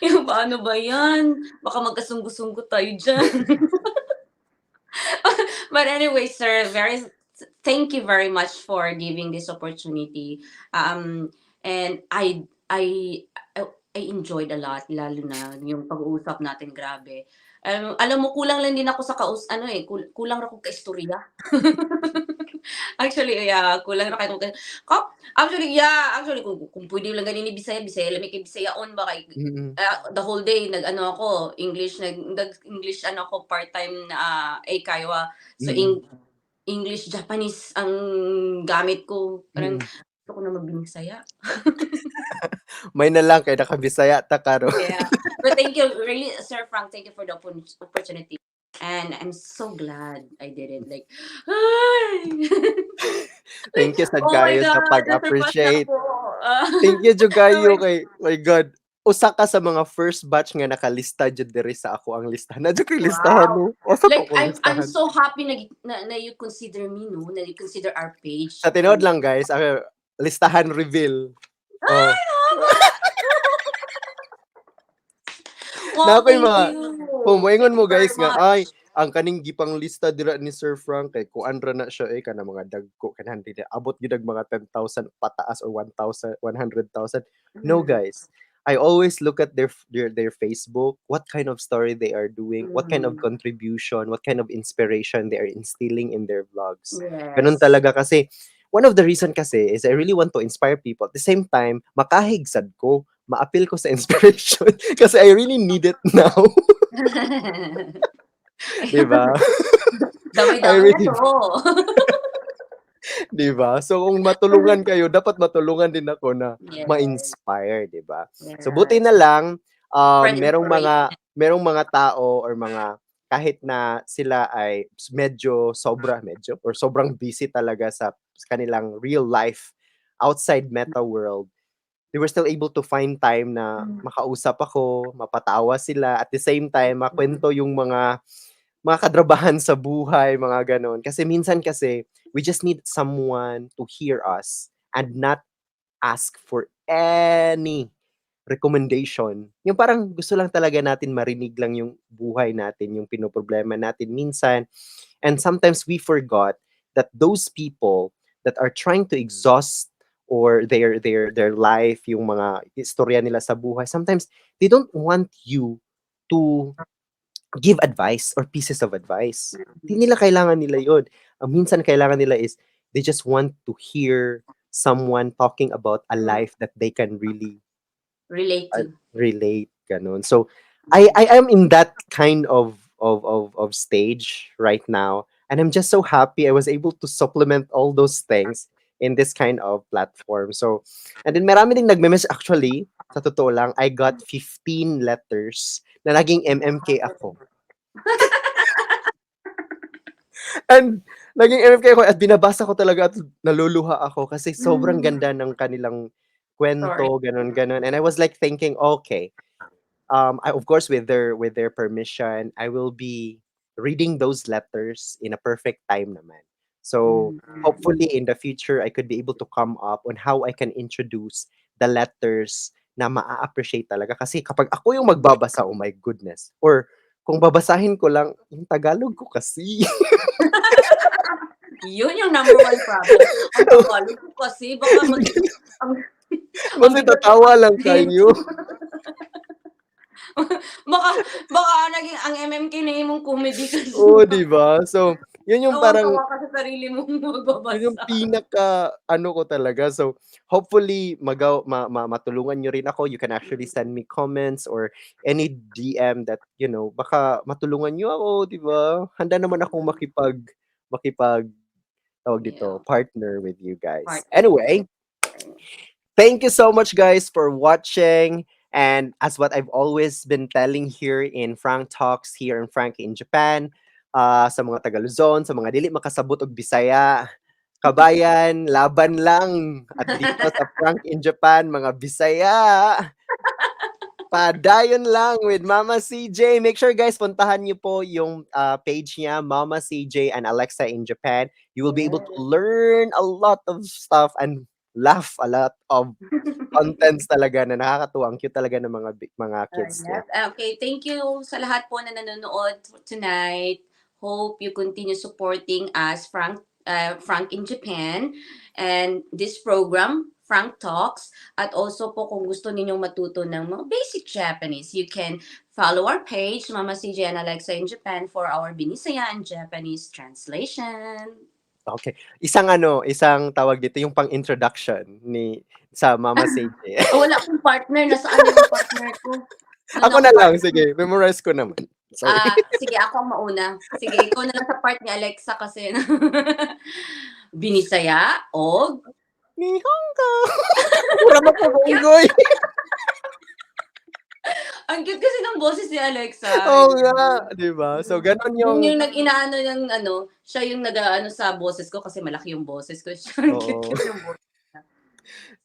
Yung paano ba yan? Baka magkasunggo-sunggo tayo diyan. But anyway, sir, thank you very much for giving this opportunity. And I enjoyed a lot, lalo na yung pag-uusap natin, grabe. Alam mo, kulang lang din ako sa kulang ako kaistorya. Actually, yeah, kulang ra kay actually kung pwede lang ganin ni Bisaya, Bisaya lami kay Bisayaon ba kay Mm. the whole day nag-ano ako, nag-English ano ako part-time na eikaiwa. So Mm. English, Japanese ang gamit ko. Parang Mm. gusto ko na mag-Bisaya. May na lang kay nakabisaya ta karon. Yeah. But thank you, really, Sir Frank, thank you for the opportunity. And I'm so glad I did it. Like, ay! Thank you sad Oh my kayo sa God, na-surpass na pag-appreciate. po. Ah, Thank you jud oh kayo my kay my God. Usa ka sa mga first batch nga nakalista jud diri sa ako ang listahan. Nadyo kay listahan wow. no. Asa pa Like, ko I'm listahan? so happy na you consider me, no? Na you consider our page. Sa tinuod lang guys, ako listahan reveal. Oh. Ay, nakaka! Na Wow, ako'y thank mga you. kung Thank moingon you mo very guys nga ay much. ang kaning gipang lista dira ni Sir Frank kay kuan ra na siya kana mga dagko kanahan dili abot gyud ang mga 10,000 pataas or 1,000 100,000. No Mm, guys. I always look at their Facebook, what kind of story they are doing, what kind of mm. contribution, what kind of inspiration they are instilling in their vlogs. Ganun Yes. talaga kasi one of the reason kasi is I really want to inspire people. At the same time, makahigsad ko, ma-appeal ko sa inspiration kasi I really need it now. Di ba? I Damay-damay na really 'to. 'di ba? So kung matulungan kayo, dapat matulungan din ako na Yes, ma-inspire, 'di ba? So buti yes. na lang Spread merong inspiration. mga tao or mga kahit na sila ay medyo or sobrang busy talaga sa kanilang real life outside meta world, they were still able to find time na Mm, makausap ako, mapatawa sila, at the same time makwento yung mga kadrabahan sa buhay, mga gano'n. Kasi minsan kasi, we just need someone to hear us and not ask for any recommendation. Yung parang gusto lang talaga natin marinig lang yung buhay natin, yung pinoproblema natin minsan. And sometimes we forgot that those people that are trying to exhaust or their life, yung mga istorya nila sa buhay, sometimes they don't want you to give advice or pieces of advice. Hindi nila kailangan nila yun. Ang minsan kailangan nila is they just want to hear someone talking about a mm. life that they can really Relate to. relate, ganun. So Mm. I am in that kind of stage right now, and I'm just so happy I was able to supplement all those things in this kind of platform. So, and then marami ding nagme-message actually, sa totoo lang, I got 15 letters na naging MMK ako. And naging MMK ako at binabasa ko talaga at naluluha ako kasi sobrang Mm. ganda ng kanilang Sorry. kwento, gano'n, gano'n. And I was like thinking, okay, of course with their permission, I will be reading those letters in a perfect time naman. So Mm, mm. hopefully in the future I could be able to come up on how I can introduce the letters na maa-appreciate talaga kasi kapag ako yung magbabasa, oh my goodness. Or kung babasahin ko lang, yung Tagalog ko kasi. Yun yung number one problem. Ang Tagalog ko kasi baka ang ang Kasi bigat tatawa lang i-translate. kayo. Baka baka naging ang MMK na imong comedy kasi. Oo, 'di ba? So, yun yung parang Tawang-tawa ka sa sarili mong yun yung magbabasa. pinaka-ano ko talaga. So, hopefully matulungan niyo rin ako. You can actually send me comments or any DM that, baka matulungan niyo ako, 'di ba? Handa naman akong makipag tawag dito, Yeah, partner with you guys. partner. Anyway, thank you so much guys for watching. And as what I've always been telling here in Frank Talks here in Frank in Japan, sa mga taga Luzon, sa mga dili makasabot og Bisaya, kabayan, laban lang. At dito sa Frank in Japan, mga Bisaya, Padayon lang with Mama CJ. Make sure guys, puntahan niyo po yung page niya, Mama CJ and Alexa in Japan. You will be able to Yes. learn a lot of stuff and laugh a lot of contents talaga na nakakatuwa. Ang cute talaga ng mga kids niya. Yes. Okay, thank you sa lahat po na nanonood tonight. Hope you continue supporting us, Frank in Japan, and this program, Frank Talks. At also po kung gusto ninyong matuto ng mga basic Japanese, you can follow our page, Mama CJ and Alexa in Japan, for our Binisaya and Japanese translation. Okay. Isang tawag dito, yung pang-introduction sa Mama CJ. Wala akong partner. Nasaan na yung partner ko? Wala Ako akong na lang, partner. sige. Memorize ko naman. Sorry. Sige, ako ang mauna. Sige, ikaw na lang sa part ni Alexa kasi Binisaya og Nihongo. Mura mapabunggoy. ang cute kasi ng boses ni Alexa. Oo nga, 'di ba? So ganun yung Yung nag-inaano ng siya yung nag-aano sa boses ko kasi malaki yung boses ko. Ang oo. cute yung boses niya.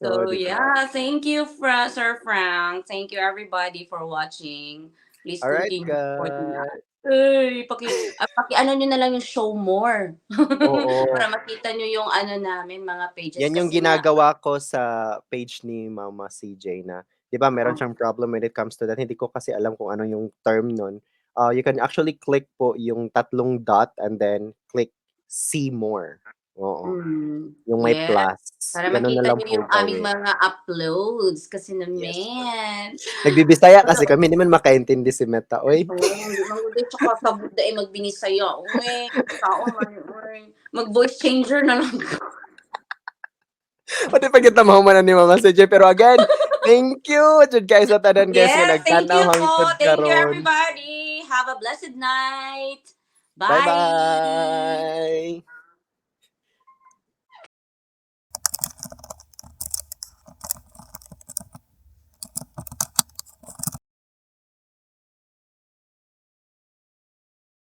Oo, So 'di ba? yeah, thank you Sir Frank. Thank you everybody for watching. Please Alright, continue supporting us. guys. Uy, paki-ano nyo na lang yung show more. Oo. Para makita nyo yung namin, mga pages. Yan yung Kasi nga, ginagawa ko sa page ni Mama CJ na, 'di ba, meron siyang problem when it comes to that. Hindi ko kasi alam kung ano yung term nun. You can actually click po yung tatlong dot and then click see more. Oo. Yung may yes. plus. Para Ganun na makita lang nyo po yung aming gawin. mga uploads. Kasi Yes po. naman. Nagbibisaya kasi kami, hindi man makaintindi si Meta, oy. Hindi man gud tsaka sabot da magbinisaya. Uy, tao man. Uy. Mag-voice changer na lang. Pati pa kita mahumanan ni Mama CJ. Pero again, thank you. Jud guys sa tanan guys nga Yes, thank you nagtanaw po. hangtod Thank you karon. everybody. Have a blessed night. Bye. Bye-bye.